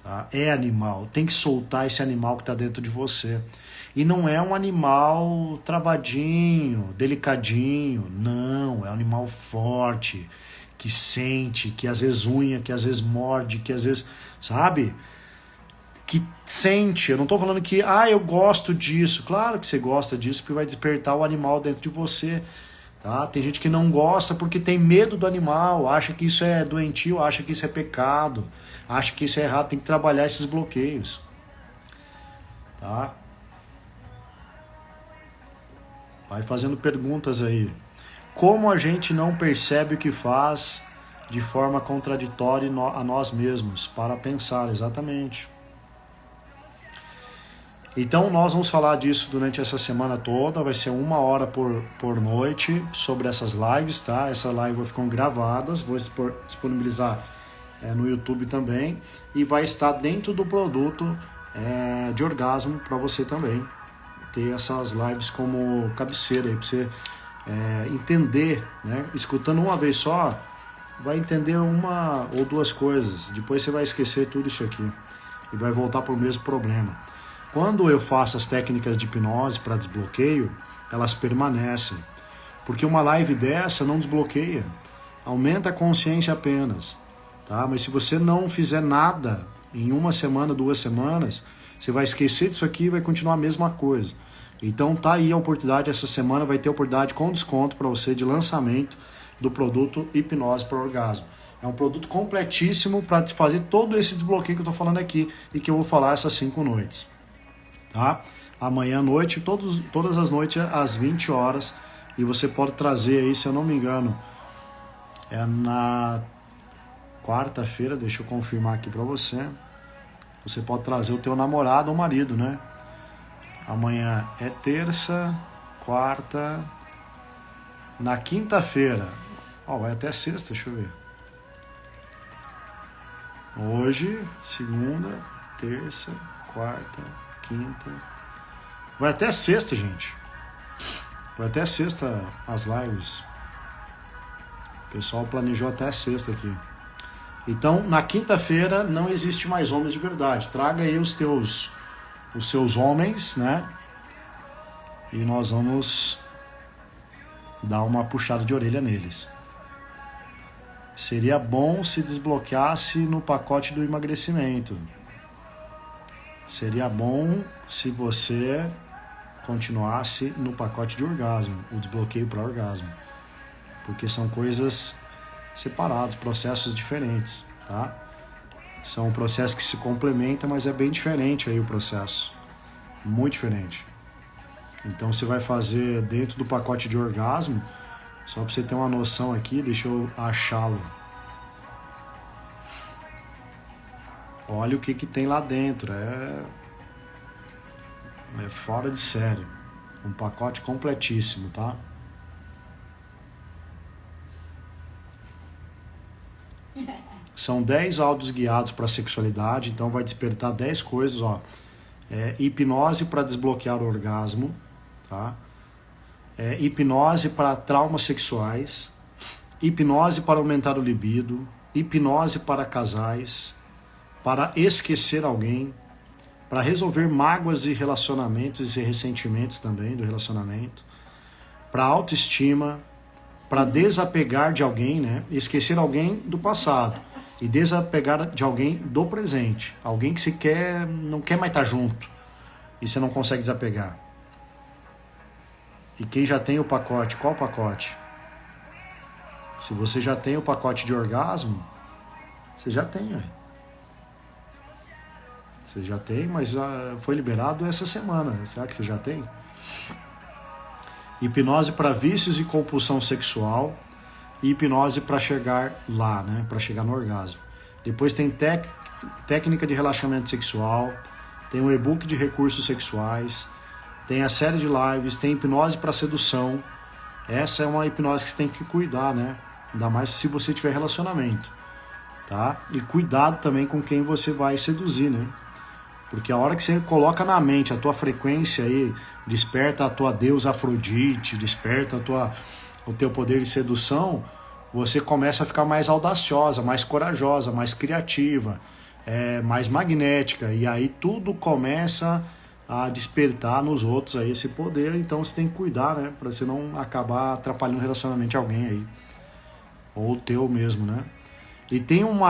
Tá? É animal. Tem que soltar esse animal que está dentro de você. E não é um animal travadinho, delicadinho. Não, é um animal forte, que sente, que às vezes unha, que às vezes morde, que às vezes, sabe? que sente. Eu não estou falando que, eu gosto disso. Claro que você gosta disso, porque vai despertar o animal dentro de você. Tá? Tem gente que não gosta porque tem medo do animal, acha que isso é doentio, acha que isso é pecado, acha que isso é errado, tem que trabalhar esses bloqueios. Tá? Vai fazendo perguntas aí. Como a gente não percebe o que faz de forma contraditória a nós mesmos? Para pensar, exatamente. Então nós vamos falar disso durante essa semana toda, vai ser 1 hora por noite sobre essas lives, tá? Essas lives ficam gravadas, vou disponibilizar no YouTube também, e vai estar dentro do produto de orgasmo para você também ter essas lives como cabeceira aí, para você entender, né? Escutando uma vez só, vai entender 1 ou 2 coisas, depois você vai esquecer tudo isso aqui e vai voltar para o mesmo problema. Quando eu faço as técnicas de hipnose para desbloqueio, elas permanecem. Porque uma live dessa não desbloqueia. Aumenta a consciência apenas. Tá? Mas se você não fizer nada em 1 semana, 2 semanas, você vai esquecer disso aqui e vai continuar a mesma coisa. Então tá aí a oportunidade, essa semana vai ter oportunidade com desconto para você de lançamento do produto Hipnose para Orgasmo. É um produto completíssimo para fazer todo esse desbloqueio que eu estou falando aqui e que eu vou falar essas 5 noites. Tá? Amanhã à noite, todas as noites às 20 horas, e você pode trazer aí, se eu não me engano, na quarta-feira, deixa eu confirmar aqui para você, você pode trazer o teu namorado ou marido, né? Amanhã é terça, quarta, na quinta-feira, vai até sexta, deixa eu ver. Hoje, segunda, terça, quarta, quinta. Vai até sexta, gente. Vai até sexta as lives. O pessoal planejou até sexta aqui. Então, na quinta-feira não existe mais homens de verdade. Traga aí os seus homens, né? E nós vamos dar uma puxada de orelha neles. Seria bom se desbloqueasse no pacote do emagrecimento. Seria bom se você continuasse no pacote de orgasmo, o desbloqueio para orgasmo. Porque são coisas separadas, processos diferentes, tá? São processos que se complementam, mas é bem diferente aí o processo. Muito diferente. Então você vai fazer dentro do pacote de orgasmo, só para você ter uma noção aqui, deixa eu achá-lo. Olha o que tem lá dentro, é fora de série. Um pacote completíssimo, tá? São 10 áudios guiados para sexualidade, então vai despertar 10 coisas, ó. Hipnose para desbloquear o orgasmo, tá? Hipnose para traumas sexuais, hipnose para aumentar o libido, hipnose para casais, para esquecer alguém, para resolver mágoas e relacionamentos e ressentimentos também do relacionamento, para autoestima, para desapegar de alguém, né? Esquecer alguém do passado e desapegar de alguém do presente, alguém que você não quer mais estar junto e você não consegue desapegar. E quem já tem o pacote, qual pacote? Se você já tem o pacote de orgasmo, você já tem, velho. Você já tem, mas foi liberado essa semana. Será que você já tem? Hipnose para vícios e compulsão sexual e hipnose para chegar lá, né? Para chegar no orgasmo. Depois tem técnica de relaxamento sexual, tem um e-book de recursos sexuais, tem a série de lives, tem hipnose para sedução. Essa é uma hipnose que você tem que cuidar, né? Ainda mais se você tiver relacionamento, tá? E cuidado também com quem você vai seduzir, né? Porque a hora que você coloca na mente a tua frequência aí, desperta a tua deusa Afrodite, desperta o teu poder de sedução, você começa a ficar mais audaciosa, mais corajosa, mais criativa, mais magnética, e aí tudo começa a despertar nos outros aí esse poder, então você tem que cuidar, né, para você não acabar atrapalhando o relacionamento de alguém aí, ou o teu mesmo, né? E tem um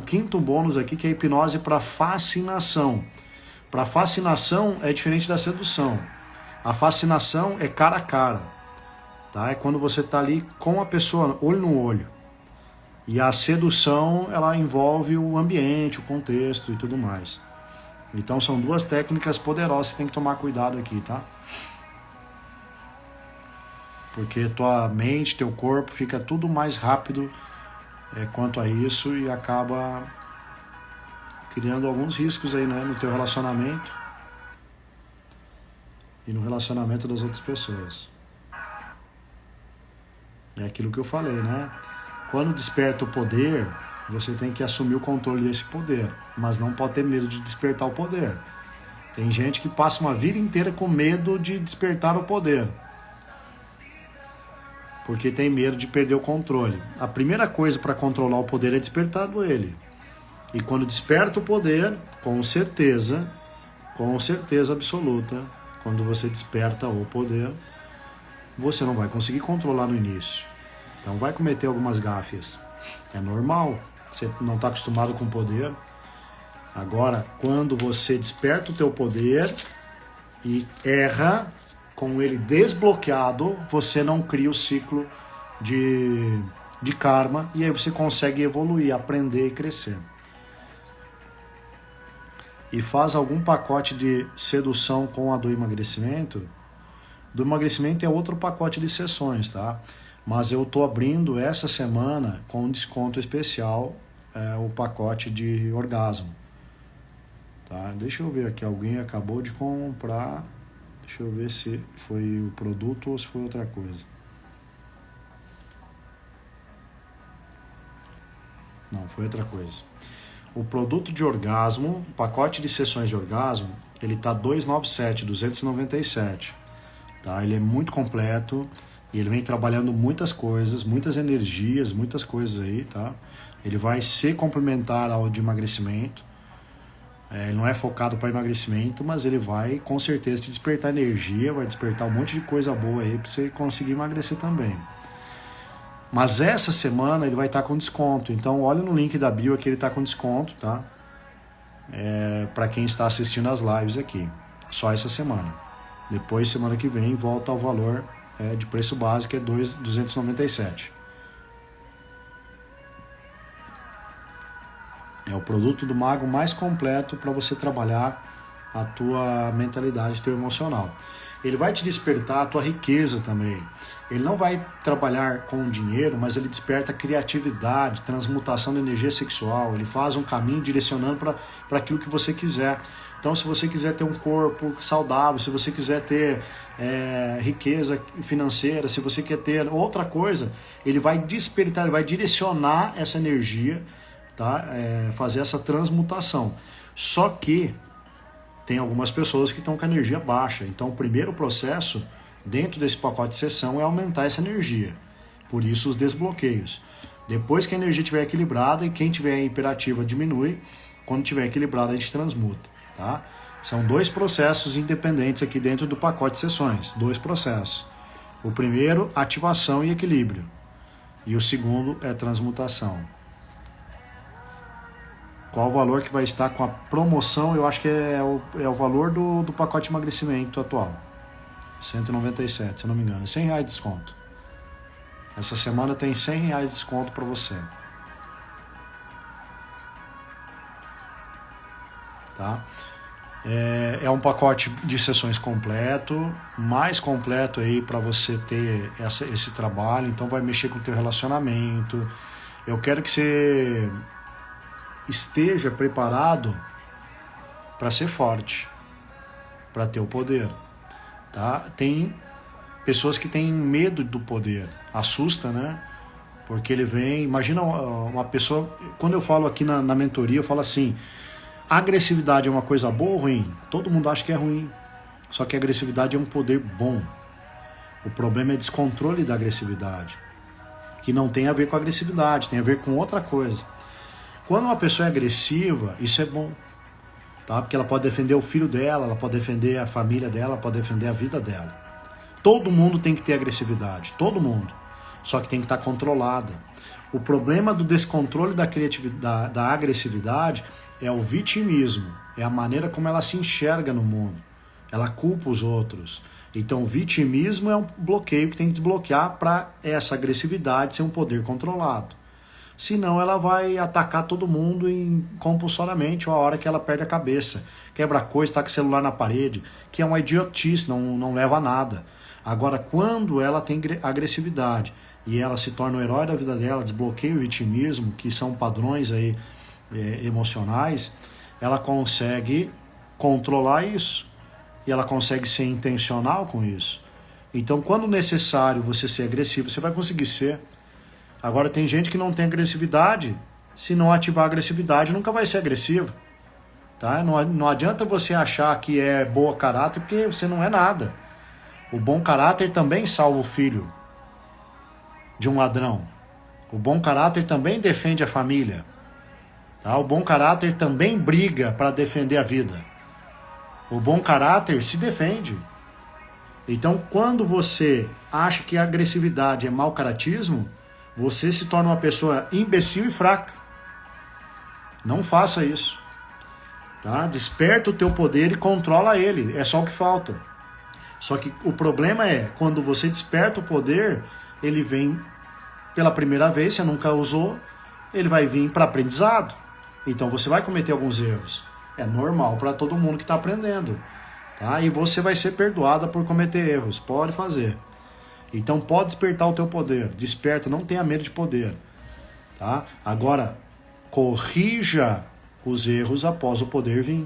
quinto bônus aqui, que é a hipnose para fascinação. Para fascinação é diferente da sedução. A fascinação é cara a cara, tá? É quando você está ali com a pessoa, olho no olho. E a sedução, ela envolve o ambiente, o contexto e tudo mais. Então são duas técnicas poderosas, você tem que tomar cuidado aqui, tá? Porque tua mente, teu corpo fica tudo mais rápido quanto a isso e acaba criando alguns riscos aí, né, no teu relacionamento e no relacionamento das outras pessoas. É aquilo que eu falei, né? Quando desperta o poder, você tem que assumir o controle desse poder, mas não pode ter medo de despertar o poder. Tem gente que passa uma vida inteira com medo de despertar o poder, porque tem medo de perder o controle. A primeira coisa para controlar o poder é despertar ele. E quando desperta o poder, com certeza absoluta, quando você desperta o poder, você não vai conseguir controlar no início. Então vai cometer algumas gáfias. É normal, você não está acostumado com poder. Agora, quando você desperta o teu poder e erra, com ele desbloqueado, você não cria o ciclo de karma e aí você consegue evoluir, aprender e crescer. E faz algum pacote de sedução com a do emagrecimento. Do emagrecimento é outro pacote de sessões, tá? Mas eu tô abrindo essa semana com um desconto especial o pacote de orgasmo. Tá? Deixa eu ver aqui, alguém acabou de comprar. Deixa eu ver se foi o produto ou se foi outra coisa. Não, foi outra coisa. O produto de orgasmo, o pacote de sessões de orgasmo, ele tá 297. Tá? Ele é muito completo e ele vem trabalhando muitas coisas, muitas energias, muitas coisas aí, tá? Ele vai ser complementar ao de emagrecimento. Ele não é focado para emagrecimento, mas ele vai com certeza te despertar energia, vai despertar um monte de coisa boa aí para você conseguir emagrecer também. Mas essa semana ele vai estar com desconto, então olha no link da bio aqui, ele está com desconto, tá? Para quem está assistindo as lives aqui, só essa semana. Depois, semana que vem, volta ao valor de preço básico, é 297. É o produto do mago mais completo para você trabalhar a tua mentalidade, teu emocional. Ele vai te despertar a tua riqueza também. Ele não vai trabalhar com dinheiro, mas ele desperta criatividade, transmutação da energia sexual. Ele faz um caminho direcionando para aquilo que você quiser. Então, se você quiser ter um corpo saudável, se você quiser ter riqueza financeira, se você quer ter outra coisa, ele vai despertar, ele vai direcionar essa energia, tá? Fazer essa transmutação. Só que tem algumas pessoas que estão com a energia baixa. Então, o primeiro processo dentro desse pacote de sessão é aumentar essa energia. Por isso, os desbloqueios. Depois que a energia estiver equilibrada, e quem tiver imperativa diminui, quando estiver equilibrada a gente transmuta. Tá? São dois processos independentes aqui dentro do pacote de sessões. Dois processos. O primeiro, ativação e equilíbrio. E o segundo é transmutação. Qual o valor que vai estar com a promoção? Eu acho que é o valor do pacote de emagrecimento atual. 197, se eu não me engano. É R$100 de desconto. Essa semana tem R$100 de desconto para você. Tá? É um pacote de sessões completo, mais completo aí para você ter esse trabalho. Então vai mexer com o teu relacionamento. Eu quero que você esteja preparado para ser forte, para ter o poder. Tá? Tem pessoas que têm medo do poder, assusta, né? Porque ele vem, imagina uma pessoa, quando eu falo aqui na mentoria, eu falo assim, agressividade é uma coisa boa ou ruim? Todo mundo acha que é ruim, só que a agressividade é um poder bom. O problema é descontrole da agressividade, que não tem a ver com agressividade, tem a ver com outra coisa. Quando uma pessoa é agressiva, isso é bom. Tá? Porque ela pode defender o filho dela, ela pode defender a família dela, ela pode defender a vida dela. Todo mundo tem que ter agressividade, todo mundo. Só que tem que estar controlada. O problema do descontrole da criatividade, da agressividade é o vitimismo, é a maneira como ela se enxerga no mundo. Ela culpa os outros. Então o vitimismo é um bloqueio que tem que desbloquear para essa agressividade ser um poder controlado. Senão ela vai atacar todo mundo compulsoriamente, a hora que ela perde a cabeça. Quebra coisa, tá com o celular na parede, que é uma idiotice, não leva a nada. Agora, quando ela tem agressividade e ela se torna o herói da vida dela, desbloqueia o vitimismo, que são padrões aí, emocionais, ela consegue controlar isso. E ela consegue ser intencional com isso. Então, quando necessário você ser agressivo, você vai conseguir ser. Agora, tem gente que não tem agressividade, se não ativar a agressividade, nunca vai ser agressivo. Tá? Não adianta você achar que é boa caráter, porque você não é nada. O bom caráter também salva o filho de um ladrão. O bom caráter também defende a família. Tá? O bom caráter também briga para defender a vida. O bom caráter se defende. Então, quando você acha que a agressividade é mau caratismo, você se torna uma pessoa imbecil e fraca. Não faça isso. Tá? Desperta o teu poder e controla ele. É só o que falta. Só que o problema é, quando você desperta o poder, ele vem pela primeira vez, você nunca usou, ele vai vir para aprendizado. Então você vai cometer alguns erros. É normal para todo mundo que está aprendendo. Tá? E você vai ser perdoada por cometer erros. Pode fazer. Então pode despertar o teu poder. Desperta, não tenha medo de poder. Tá? Agora, corrija os erros após o poder vir.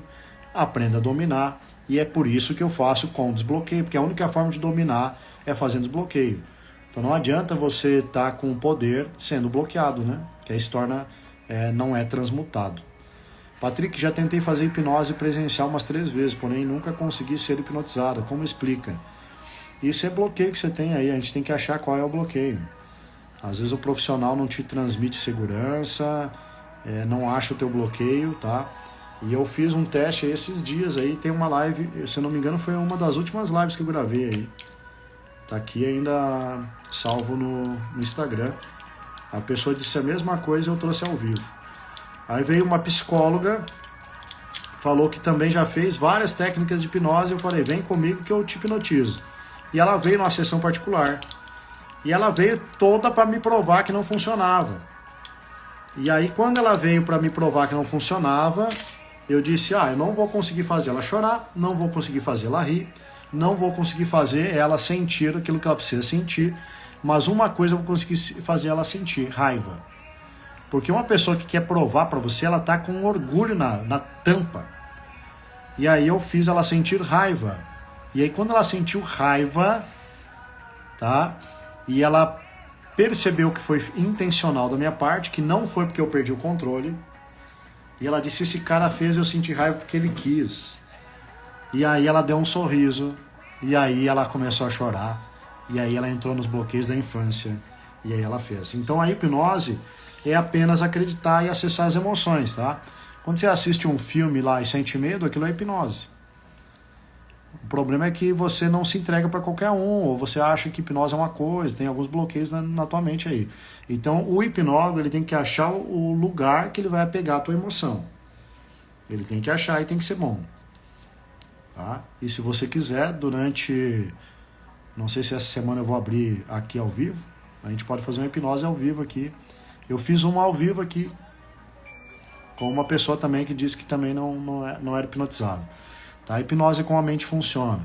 Aprenda a dominar. E é por isso que eu faço com desbloqueio. Porque a única forma de dominar é fazendo desbloqueio. Então não adianta você estar com o poder sendo bloqueado, né? Que aí se torna, não é transmutado. Patrick, já tentei fazer hipnose presencial umas 3 vezes, porém nunca consegui ser hipnotizado. Como explica? Isso é bloqueio que você tem aí, a gente tem que achar qual é o bloqueio. Às vezes o profissional não te transmite segurança, não acha o teu bloqueio, tá? E eu fiz um teste aí esses dias aí, tem uma live, se eu não me engano foi uma das últimas lives que eu gravei aí. Tá aqui ainda salvo no Instagram. A pessoa disse a mesma coisa e eu trouxe ao vivo. Aí veio uma psicóloga, falou que também já fez várias técnicas de hipnose. Eu falei, vem comigo que eu te hipnotizo. E ela veio numa sessão particular. E ela veio toda para me provar que não funcionava. E aí quando ela veio para me provar que não funcionava, eu disse, eu não vou conseguir fazer ela chorar, não vou conseguir fazer ela rir, não vou conseguir fazer ela sentir aquilo que ela precisa sentir, mas uma coisa eu vou conseguir fazer ela sentir, raiva. Porque uma pessoa que quer provar para você, ela tá com orgulho na tampa. E aí eu fiz ela sentir raiva. E aí quando ela sentiu raiva, tá? E ela percebeu que foi intencional da minha parte, que não foi porque eu perdi o controle. E ela disse, esse cara fez eu sentir raiva porque ele quis. E aí ela deu um sorriso. E aí ela começou a chorar. E aí ela entrou nos bloqueios da infância. E aí ela fez. Então a hipnose é apenas acreditar e acessar as emoções, tá? Quando você assiste um filme lá e sente medo, aquilo é hipnose. O problema é que você não se entrega para qualquer um, ou você acha que hipnose é uma coisa, tem alguns bloqueios na tua mente aí. Então o hipnólogo ele tem que achar o lugar que ele vai pegar a tua emoção. Ele tem que achar e tem que ser bom. Tá? E se você quiser, durante... Não sei se essa semana eu vou abrir aqui ao vivo, a gente pode fazer uma hipnose ao vivo aqui. Eu fiz uma ao vivo aqui, com uma pessoa também que disse que também não era hipnotizado. Tá? A hipnose com a mente funciona.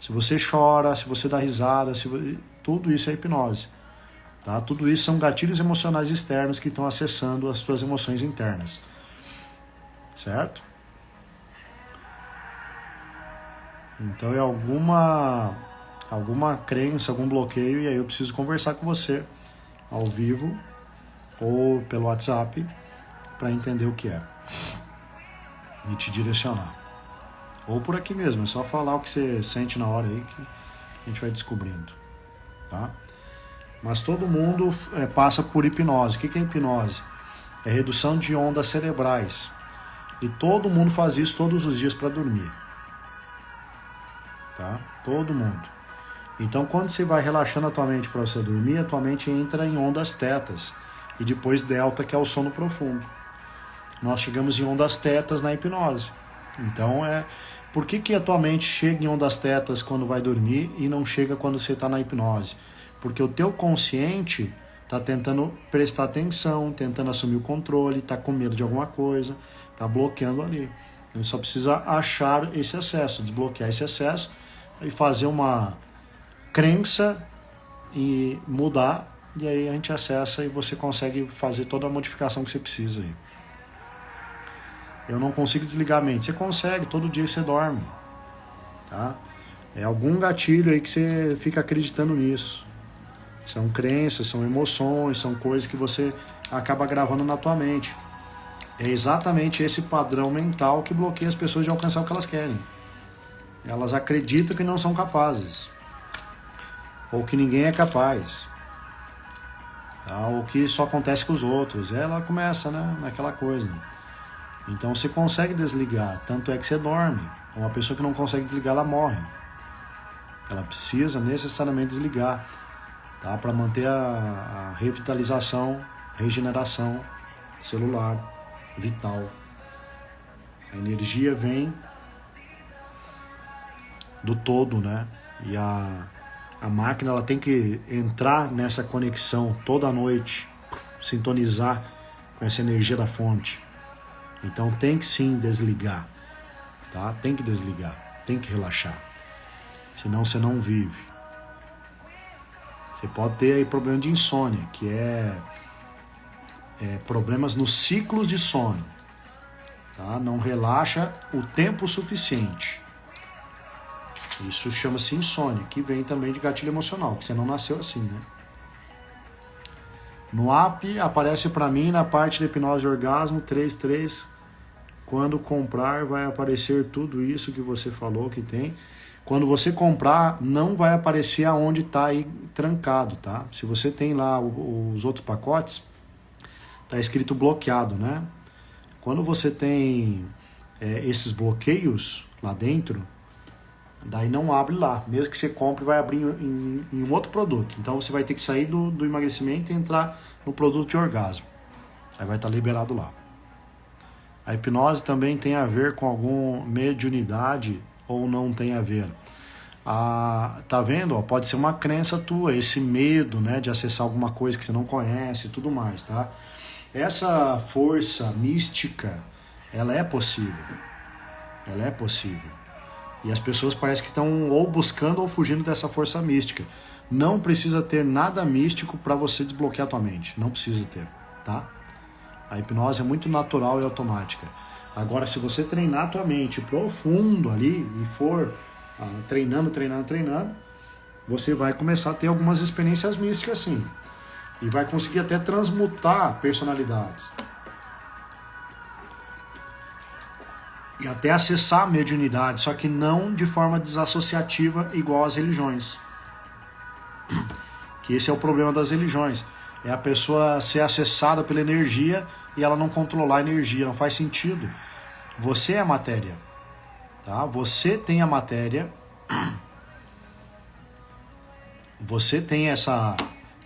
Se você chora, se você dá risada, tudo isso é hipnose. Tá? Tudo isso são gatilhos emocionais externos que estão acessando as suas emoções internas. Certo? Então é alguma crença, algum bloqueio, e aí eu preciso conversar com você ao vivo ou pelo WhatsApp para entender o que é e te direcionar. Ou por aqui mesmo, é só falar o que você sente na hora aí que a gente vai descobrindo. Tá? Mas todo mundo passa por hipnose. O que é hipnose? É redução de ondas cerebrais. E todo mundo faz isso todos os dias para dormir. Tá? Todo mundo. Então, quando você vai relaxando a tua mente para você dormir, a tua mente entra em ondas tetas. e depois delta, que é o sono profundo. Nós chegamos em ondas tetas na hipnose. Então, por que a tua mente chega em ondas tetas quando vai dormir e não chega quando você está na hipnose? Porque o teu consciente está tentando prestar atenção, tentando assumir o controle, está com medo de alguma coisa, está bloqueando ali. A gente só precisa achar esse acesso, desbloquear esse acesso e fazer uma crença e mudar, e aí a gente acessa e você consegue fazer toda a modificação que você precisa aí. Eu não consigo desligar a mente. Você consegue, todo dia você dorme. Tá? É algum gatilho aí que você fica acreditando nisso. São crenças, são emoções, são coisas que você acaba gravando na tua mente. É exatamente esse padrão mental que bloqueia as pessoas de alcançar o que elas querem. Elas acreditam que não são capazes. Ou que ninguém é capaz. Tá? Ou que só acontece com os outros. Ela começa, né, naquela coisa. Então você consegue desligar, tanto é que você dorme. Uma pessoa que não consegue desligar, ela morre. Ela precisa necessariamente desligar, tá? Para manter a revitalização, regeneração celular, vital. A energia vem do todo, né? E a máquina, ela tem que entrar nessa conexão toda noite, sintonizar com essa energia da fonte. Então tem que sim desligar, tá? Tem que desligar, tem que relaxar. Senão você não vive. Você pode ter aí problema de insônia, que é problemas nos ciclos de sono. Tá? Não relaxa o tempo suficiente. Isso chama-se insônia, que vem também de gatilho emocional, que você não nasceu assim, né? No app aparece para mim na parte da hipnose de orgasmo 33. Quando comprar vai aparecer tudo isso que você falou que tem. Quando você comprar, não vai aparecer aonde está aí trancado, tá? Se você tem lá os outros pacotes, tá escrito bloqueado, né? Quando você tem esses bloqueios lá dentro, daí não abre lá. Mesmo que você compre, vai abrir em um outro produto. Então você vai ter que sair do emagrecimento e entrar no produto de orgasmo. Aí vai estar liberado lá. A hipnose também tem a ver com alguma mediunidade ou não tem a ver? Tá vendo? Pode ser uma crença tua, esse medo, né, de acessar alguma coisa que você não conhece e tudo mais, tá? Essa força mística, ela é possível. Ela é possível. E as pessoas parecem que estão ou buscando ou fugindo dessa força mística. Não precisa ter nada místico para você desbloquear a tua mente. Não precisa ter, tá? A hipnose é muito natural e automática. Agora, se você treinar a tua mente profundo ali e for treinando, você vai começar a ter algumas experiências místicas, sim. E vai conseguir até transmutar personalidades. E até acessar a mediunidade, só que não de forma desassociativa igual às religiões. Que esse é o problema das religiões. É a pessoa ser acessada pela energia e ela não controlar a energia, não faz sentido. Você é a matéria, tá? Você tem a matéria, você tem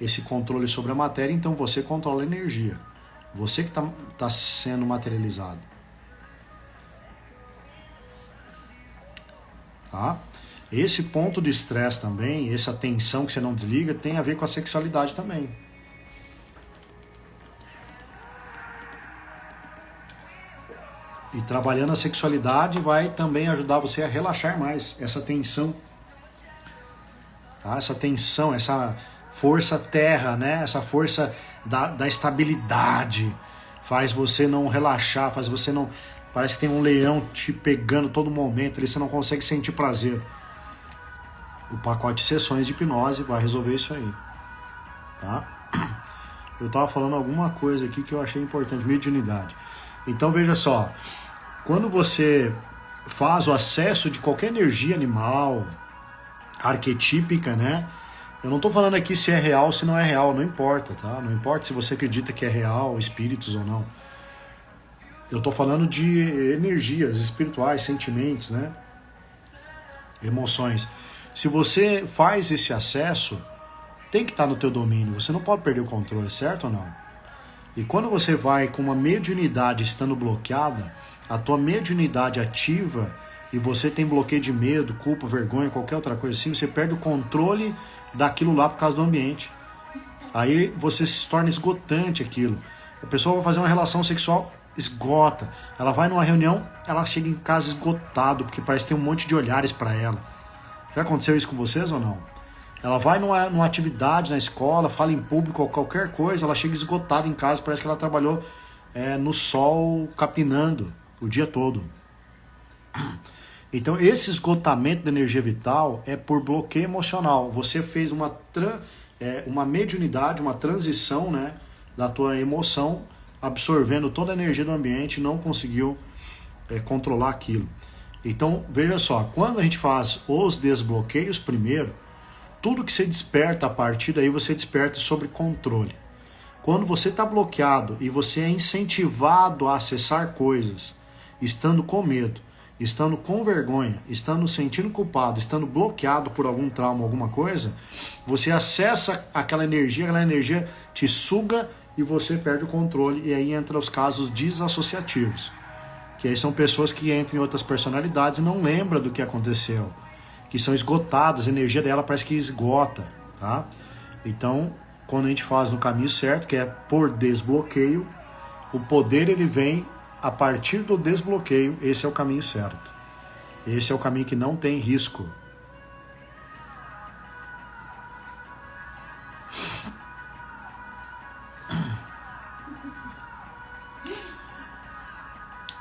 esse controle sobre a matéria, então você controla a energia. Você que tá sendo materializado. Tá? Esse ponto de estresse também, essa tensão que você não desliga, tem a ver com a sexualidade também. E trabalhando a sexualidade vai também ajudar você a relaxar mais essa tensão. Tá? Essa tensão, essa força terra, né? Essa força da estabilidade faz você não relaxar, faz você não... Parece que tem um leão te pegando todo momento, ali você não consegue sentir prazer. O pacote de sessões de hipnose vai resolver isso aí. Tá? Eu estava falando alguma coisa aqui que eu achei importante, mediunidade. Então veja só, quando você faz o acesso de qualquer energia animal, arquetípica, né? Eu não estou falando aqui se é real ou se não é real, não importa, tá? Não importa se você acredita que é real, espíritos ou não. Eu estou falando de energias espirituais, sentimentos, né? Emoções. Se você faz esse acesso, tem que estar no teu domínio. Você não pode perder o controle, certo ou não? E quando você vai com uma mediunidade estando bloqueada, a tua mediunidade ativa e você tem bloqueio de medo, culpa, vergonha, qualquer outra coisa assim, você perde o controle daquilo lá por causa do ambiente. Aí você se torna esgotante aquilo. A pessoa vai fazer uma relação sexual, esgota. Ela vai numa reunião, ela chega em casa esgotado, porque parece que tem um monte de olhares para ela. Já aconteceu isso com vocês ou não? Ela vai numa atividade na escola, fala em público ou qualquer coisa, ela chega esgotada em casa, parece que ela trabalhou no sol capinando o dia todo. Então esse esgotamento da energia vital é por bloqueio emocional. Você fez uma mediunidade, uma transição, né, da tua emoção, absorvendo toda a energia do ambiente e não conseguiu controlar aquilo. Então veja só, quando a gente faz os desbloqueios primeiro, tudo que você desperta a partir daí você desperta sobre controle. Quando você está bloqueado e você é incentivado a acessar coisas, estando com medo, estando com vergonha, estando sentindo culpado, estando bloqueado por algum trauma, alguma coisa, você acessa aquela energia te suga e você perde o controle, e aí entra os casos desassociativos, que aí são pessoas que entram em outras personalidades e não lembram do que aconteceu, que são esgotadas, a energia dela parece que esgota, tá? Então, quando a gente faz no caminho certo, que é por desbloqueio, o poder ele vem a partir do desbloqueio. Esse é o caminho certo. Esse é o caminho que não tem risco.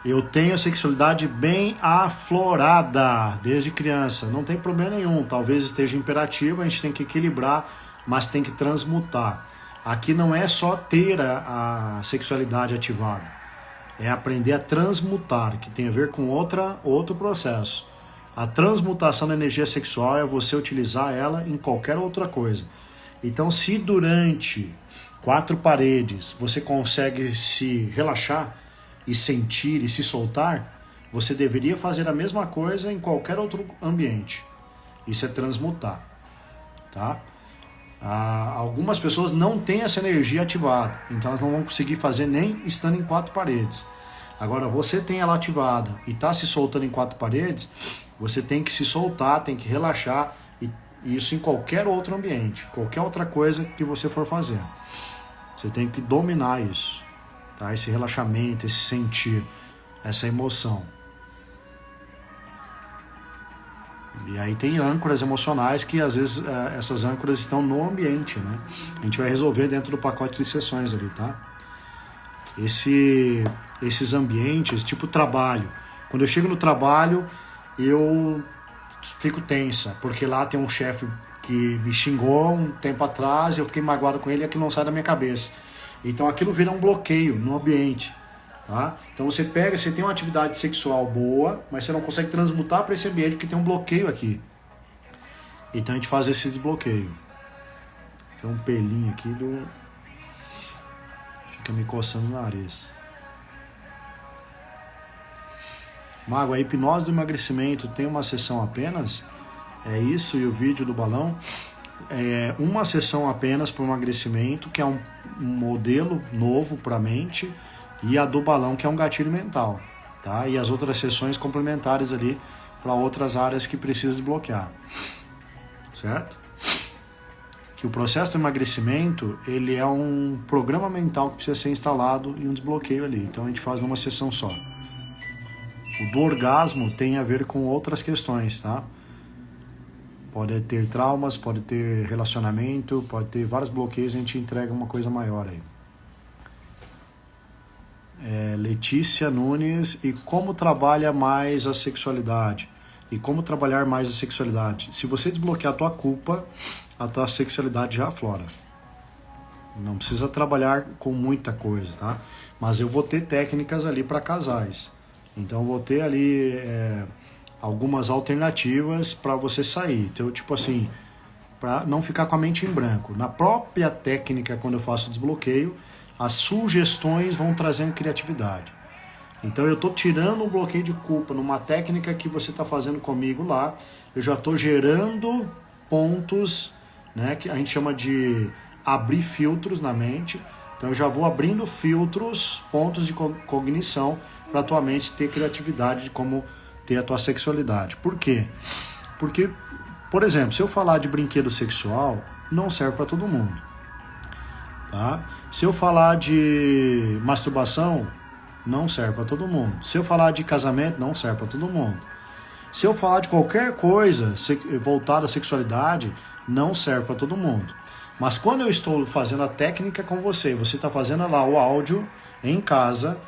Eu tenho a sexualidade bem aflorada desde criança. Não tem problema nenhum. Talvez esteja imperativo, a gente tem que equilibrar, mas tem que transmutar. Aqui não é só ter a sexualidade ativada. É aprender a transmutar, que tem a ver com outro processo. A transmutação da energia sexual é você utilizar ela em qualquer outra coisa. Então, se durante 4 paredes você consegue se relaxar e sentir e se soltar, você deveria fazer a mesma coisa em qualquer outro ambiente. Isso é transmutar, tá? Algumas pessoas não têm essa energia ativada, então elas não vão conseguir fazer nem estando em 4 paredes. Agora, você tem ela ativada e está se soltando em 4 paredes, você tem que se soltar, tem que relaxar, e isso em qualquer outro ambiente, qualquer outra coisa que você for fazer. Você tem que dominar isso, tá? Esse relaxamento, esse sentir, essa emoção. E aí tem âncoras emocionais que às vezes essas âncoras estão no ambiente, né? A gente vai resolver dentro do pacote de sessões ali, tá? Esses ambientes, tipo trabalho. Quando eu chego no trabalho, eu fico tensa, porque lá tem um chefe que me xingou um tempo atrás, eu fiquei magoado com ele e aquilo não sai da minha cabeça. Então aquilo vira um bloqueio no ambiente. Tá? Então você tem uma atividade sexual boa, mas você não consegue transmutar para esse ambiente porque tem um bloqueio aqui. Então a gente faz esse desbloqueio. Tem um pelinho aqui fica me coçando o nariz. Mago, a hipnose do emagrecimento tem uma sessão apenas? É isso, e o vídeo do balão? É uma sessão apenas para o emagrecimento, que é um modelo novo para a mente, e a do balão, que é um gatilho mental, tá? E as outras sessões complementares ali para outras áreas que precisa desbloquear, certo? Que o processo do emagrecimento, ele é um programa mental que precisa ser instalado e um desbloqueio ali, então a gente faz numa sessão só. O do orgasmo tem a ver com outras questões, tá? Pode ter traumas, pode ter relacionamento, pode ter vários bloqueios, a gente entrega uma coisa maior aí. Letícia Nunes, e como trabalha mais a sexualidade? E como trabalhar mais a sexualidade? Se você desbloquear a tua culpa, a tua sexualidade já aflora. Não precisa trabalhar com muita coisa, tá? Mas eu vou ter técnicas ali para casais. Então eu vou ter ali algumas alternativas para você sair. Então, tipo assim, para não ficar com a mente em branco. Na própria técnica, quando eu faço desbloqueio, as sugestões vão trazendo criatividade. Então eu estou tirando o bloqueio de culpa numa técnica que você está fazendo comigo lá. Eu já estou gerando pontos, né, que a gente chama de abrir filtros na mente. Então eu já vou abrindo filtros, pontos de cognição para a tua mente ter criatividade de como ter a tua sexualidade. Por quê? Porque, por exemplo, se eu falar de brinquedo sexual, não serve para todo mundo. Tá? Se eu falar de masturbação, não serve para todo mundo. Se eu falar de casamento, não serve para todo mundo. Se eu falar de qualquer coisa voltada à sexualidade, não serve para todo mundo. Mas quando eu estou fazendo a técnica com você, você está fazendo lá o áudio em casa,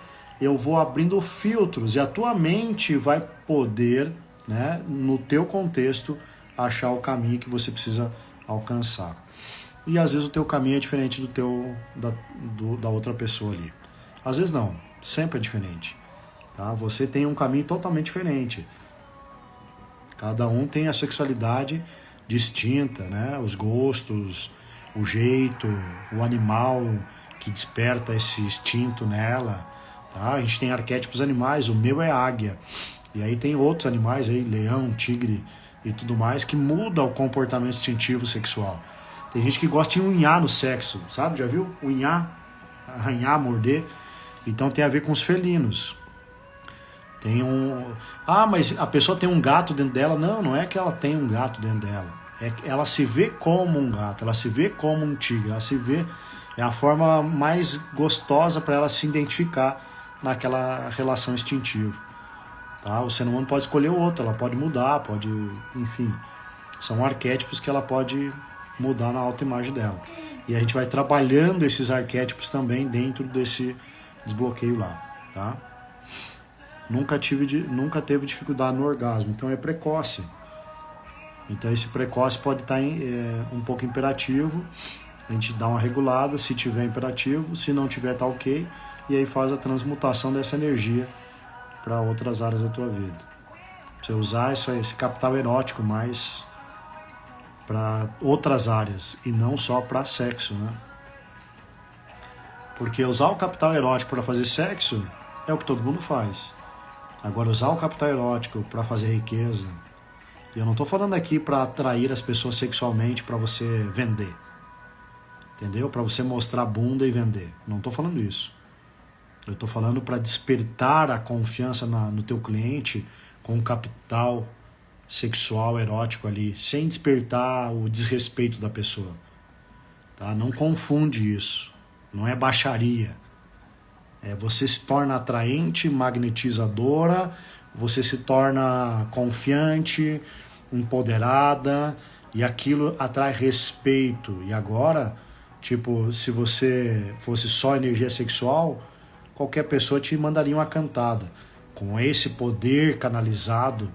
eu vou abrindo filtros e a tua mente vai poder, né, no teu contexto, achar o caminho que você precisa alcançar. E às vezes o teu caminho é diferente da outra pessoa ali. Às vezes não, sempre é diferente. Tá? Você tem um caminho totalmente diferente. Cada um tem a sexualidade distinta, né? Os gostos, o jeito, o animal que desperta esse instinto nela. Tá? A gente tem arquétipos animais, o meu é águia. E aí tem outros animais, aí, leão, tigre e tudo mais, que muda o comportamento instintivo sexual. Tem gente que gosta de unhar no sexo, sabe? Já viu? Unhar, arranhar, morder. Então tem a ver com os felinos. Tem mas a pessoa tem um gato dentro dela. Não, não é que ela tem um gato dentro dela. É que ela se vê como um gato, ela se vê como um tigre, ela se vê... É a forma mais gostosa para ela se identificar naquela relação instintiva. Tá? O ser humano pode escolher o outro, ela pode mudar, pode... Enfim, são arquétipos que ela pode mudar na autoimagem dela. E a gente vai trabalhando esses arquétipos também dentro desse desbloqueio lá. Tá? Nunca teve dificuldade no orgasmo, então é precoce. Então esse precoce pode estar um pouco imperativo, a gente dá uma regulada se tiver imperativo, se não tiver tá ok, e aí faz a transmutação dessa energia para outras áreas da tua vida. Você usar esse capital erótico mais para outras áreas e não só para sexo, né? Porque usar o capital erótico para fazer sexo é o que todo mundo faz. Agora, usar o capital erótico para fazer riqueza, e eu não estou falando aqui para atrair as pessoas sexualmente para você vender, entendeu? Para você mostrar a bunda e vender. Não estou falando isso. Eu estou falando para despertar a confiança no teu cliente com o capital sexual erótico ali, sem despertar o desrespeito da pessoa. Tá? Não confunde isso. Não é baixaria. Você se torna atraente, magnetizadora, você se torna confiante, empoderada, e aquilo atrai respeito. E agora, tipo, se você fosse só energia sexual, qualquer pessoa te mandaria uma cantada. Com esse poder canalizado,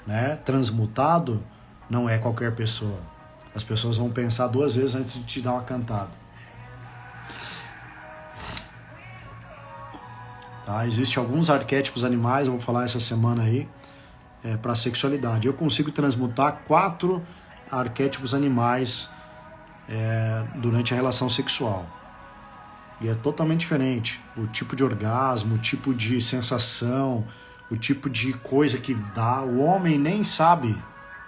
né, transmutado, não é qualquer pessoa. As pessoas vão pensar 2 vezes antes de te dar uma cantada. Tá? Existem alguns arquétipos animais, eu vou falar essa semana aí, para a sexualidade. Eu consigo transmutar 4 arquétipos animais durante a relação sexual. E é totalmente diferente. O tipo de orgasmo, o tipo de sensação, o tipo de coisa que dá. O homem nem sabe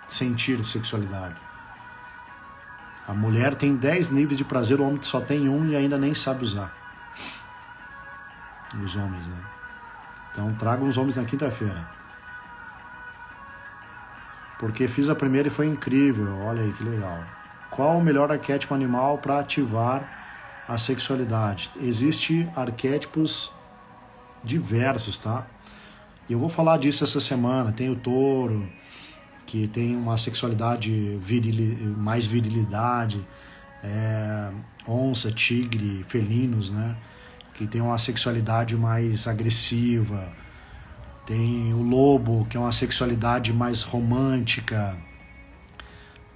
sentir sexualidade. A mulher tem 10 níveis de prazer, o homem só tem 1 e ainda nem sabe usar. Os homens, né? Então tragam os homens na quinta-feira. Porque fiz a primeira e foi incrível. Olha aí que legal. Qual o melhor arquétipo animal para ativar a sexualidade? Existem arquétipos diversos, tá? E eu vou falar disso essa semana. Tem o touro, que tem uma sexualidade mais virilidade. Onça, tigre, felinos, né? Que tem uma sexualidade mais agressiva. Tem o lobo, que é uma sexualidade mais romântica,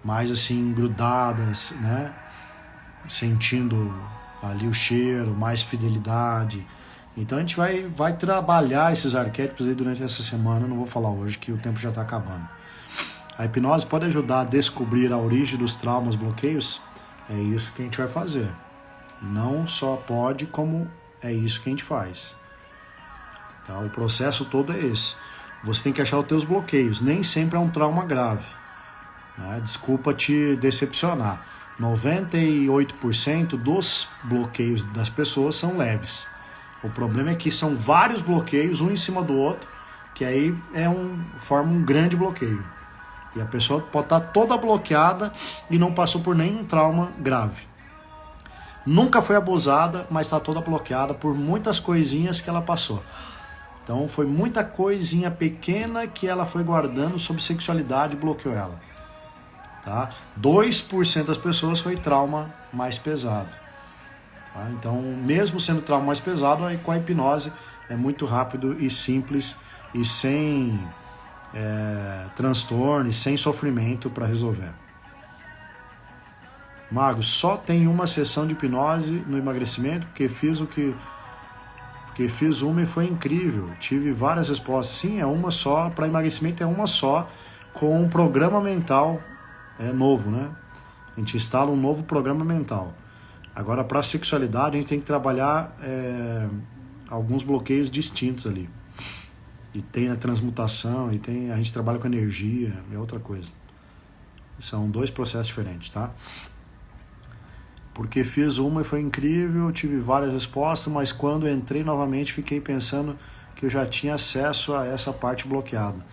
mais assim, grudadas, né? Sentindo ali o cheiro, mais fidelidade. Então a gente vai trabalhar esses arquétipos aí durante essa semana. Não vou falar hoje, que o tempo já está acabando. A hipnose pode ajudar a descobrir a origem dos traumas, bloqueios? É isso que a gente vai fazer. Não só pode, como é isso que a gente faz. Tá? O processo todo é esse. Você tem que achar os teus bloqueios. Nem sempre é um trauma grave. Né? Desculpa te decepcionar. 98% dos bloqueios das pessoas são leves. O problema é que são vários bloqueios, um em cima do outro, que aí forma um grande bloqueio. E a pessoa pode estar toda bloqueada e não passou por nenhum trauma grave. Nunca foi abusada, mas está toda bloqueada por muitas coisinhas que ela passou. Então foi muita coisinha pequena que ela foi guardando sobre sexualidade e bloqueou ela. Tá? 2% das pessoas foi trauma mais pesado. Tá? Então, mesmo sendo trauma mais pesado, aí com a hipnose é muito rápido e simples e sem transtorno e sem sofrimento para resolver. Mago, só tem uma sessão de hipnose no emagrecimento porque fiz uma e foi incrível. Tive várias respostas. Sim, é uma só. Para emagrecimento é uma só, com um programa mental novo, né? A gente instala um novo programa mental. Agora, para a sexualidade, a gente tem que trabalhar alguns bloqueios distintos ali. E tem a transmutação, a gente trabalha com energia, é outra coisa. São dois processos diferentes, tá? Porque fiz uma e foi incrível, tive várias respostas, mas quando entrei novamente fiquei pensando que eu já tinha acesso a essa parte bloqueada.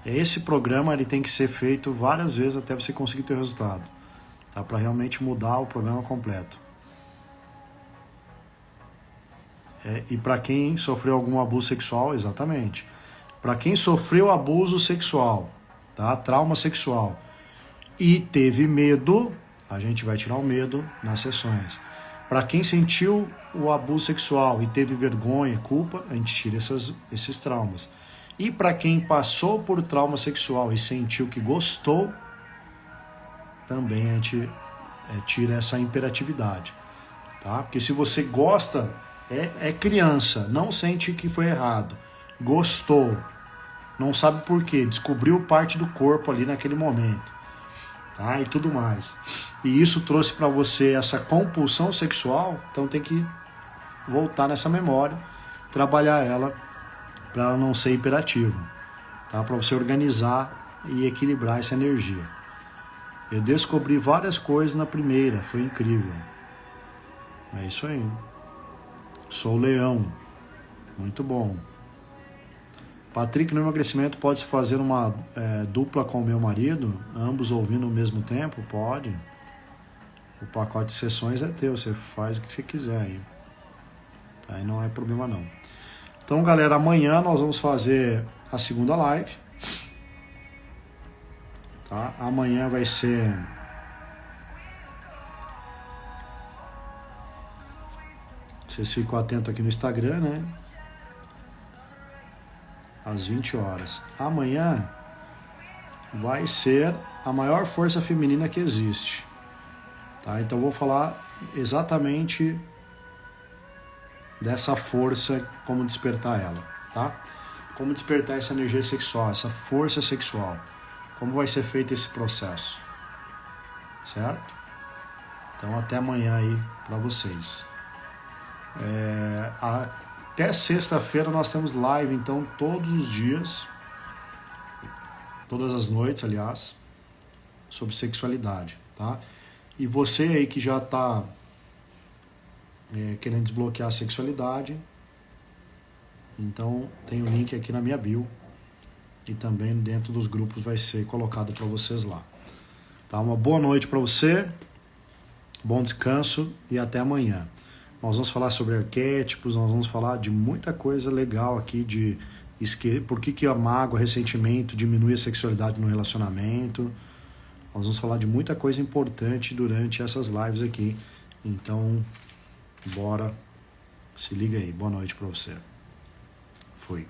Esse programa ele tem que ser feito várias vezes até você conseguir ter resultado, tá? Para realmente mudar o programa completo. E para quem sofreu algum abuso sexual, exatamente. Para quem sofreu abuso sexual, tá? Trauma sexual, e teve medo, a gente vai tirar o medo nas sessões. Para quem sentiu o abuso sexual e teve vergonha, culpa, a gente tira esses traumas. E para quem passou por trauma sexual e sentiu que gostou, também a gente tira essa imperatividade. Tá? Porque se você gosta, é criança, não sente que foi errado, gostou, não sabe por quê, descobriu parte do corpo ali naquele momento, tá? E tudo mais. E isso trouxe para você essa compulsão sexual, então tem que voltar nessa memória, trabalhar ela para ela não ser hiperativa, tá? Para você organizar e equilibrar essa energia. Eu descobri várias coisas na primeira, foi incrível. É isso aí. Sou leão. Muito bom. Patrick, no emagrecimento pode fazer uma dupla com meu marido, ambos ouvindo ao mesmo tempo? Pode. O pacote de sessões é teu, você faz o que você quiser aí. Tá? E não é problema não. Então, galera, amanhã nós vamos fazer a segunda live. Tá? Amanhã vai ser... Vocês ficam atentos aqui no Instagram, né? Às 20 horas. Amanhã vai ser a maior força feminina que existe. Tá? Então eu vou falar exatamente dessa força, como despertar ela. Tá? Como despertar essa energia sexual, essa força sexual. Como vai ser feito esse processo. Certo? Então até amanhã aí para vocês. Até sexta-feira nós temos live, então, todos os dias, todas as noites, aliás, sobre sexualidade, tá? E você aí que já está querendo desbloquear a sexualidade, então tem o link aqui na minha bio e também dentro dos grupos vai ser colocado para vocês lá. Tá? Uma boa noite para você, bom descanso e até amanhã. Nós vamos falar sobre arquétipos, nós vamos falar de muita coisa legal aqui, de por que a mágoa, ressentimento diminui a sexualidade no relacionamento. Nós vamos falar de muita coisa importante durante essas lives aqui. Então, bora, se liga aí. Boa noite para você. Fui.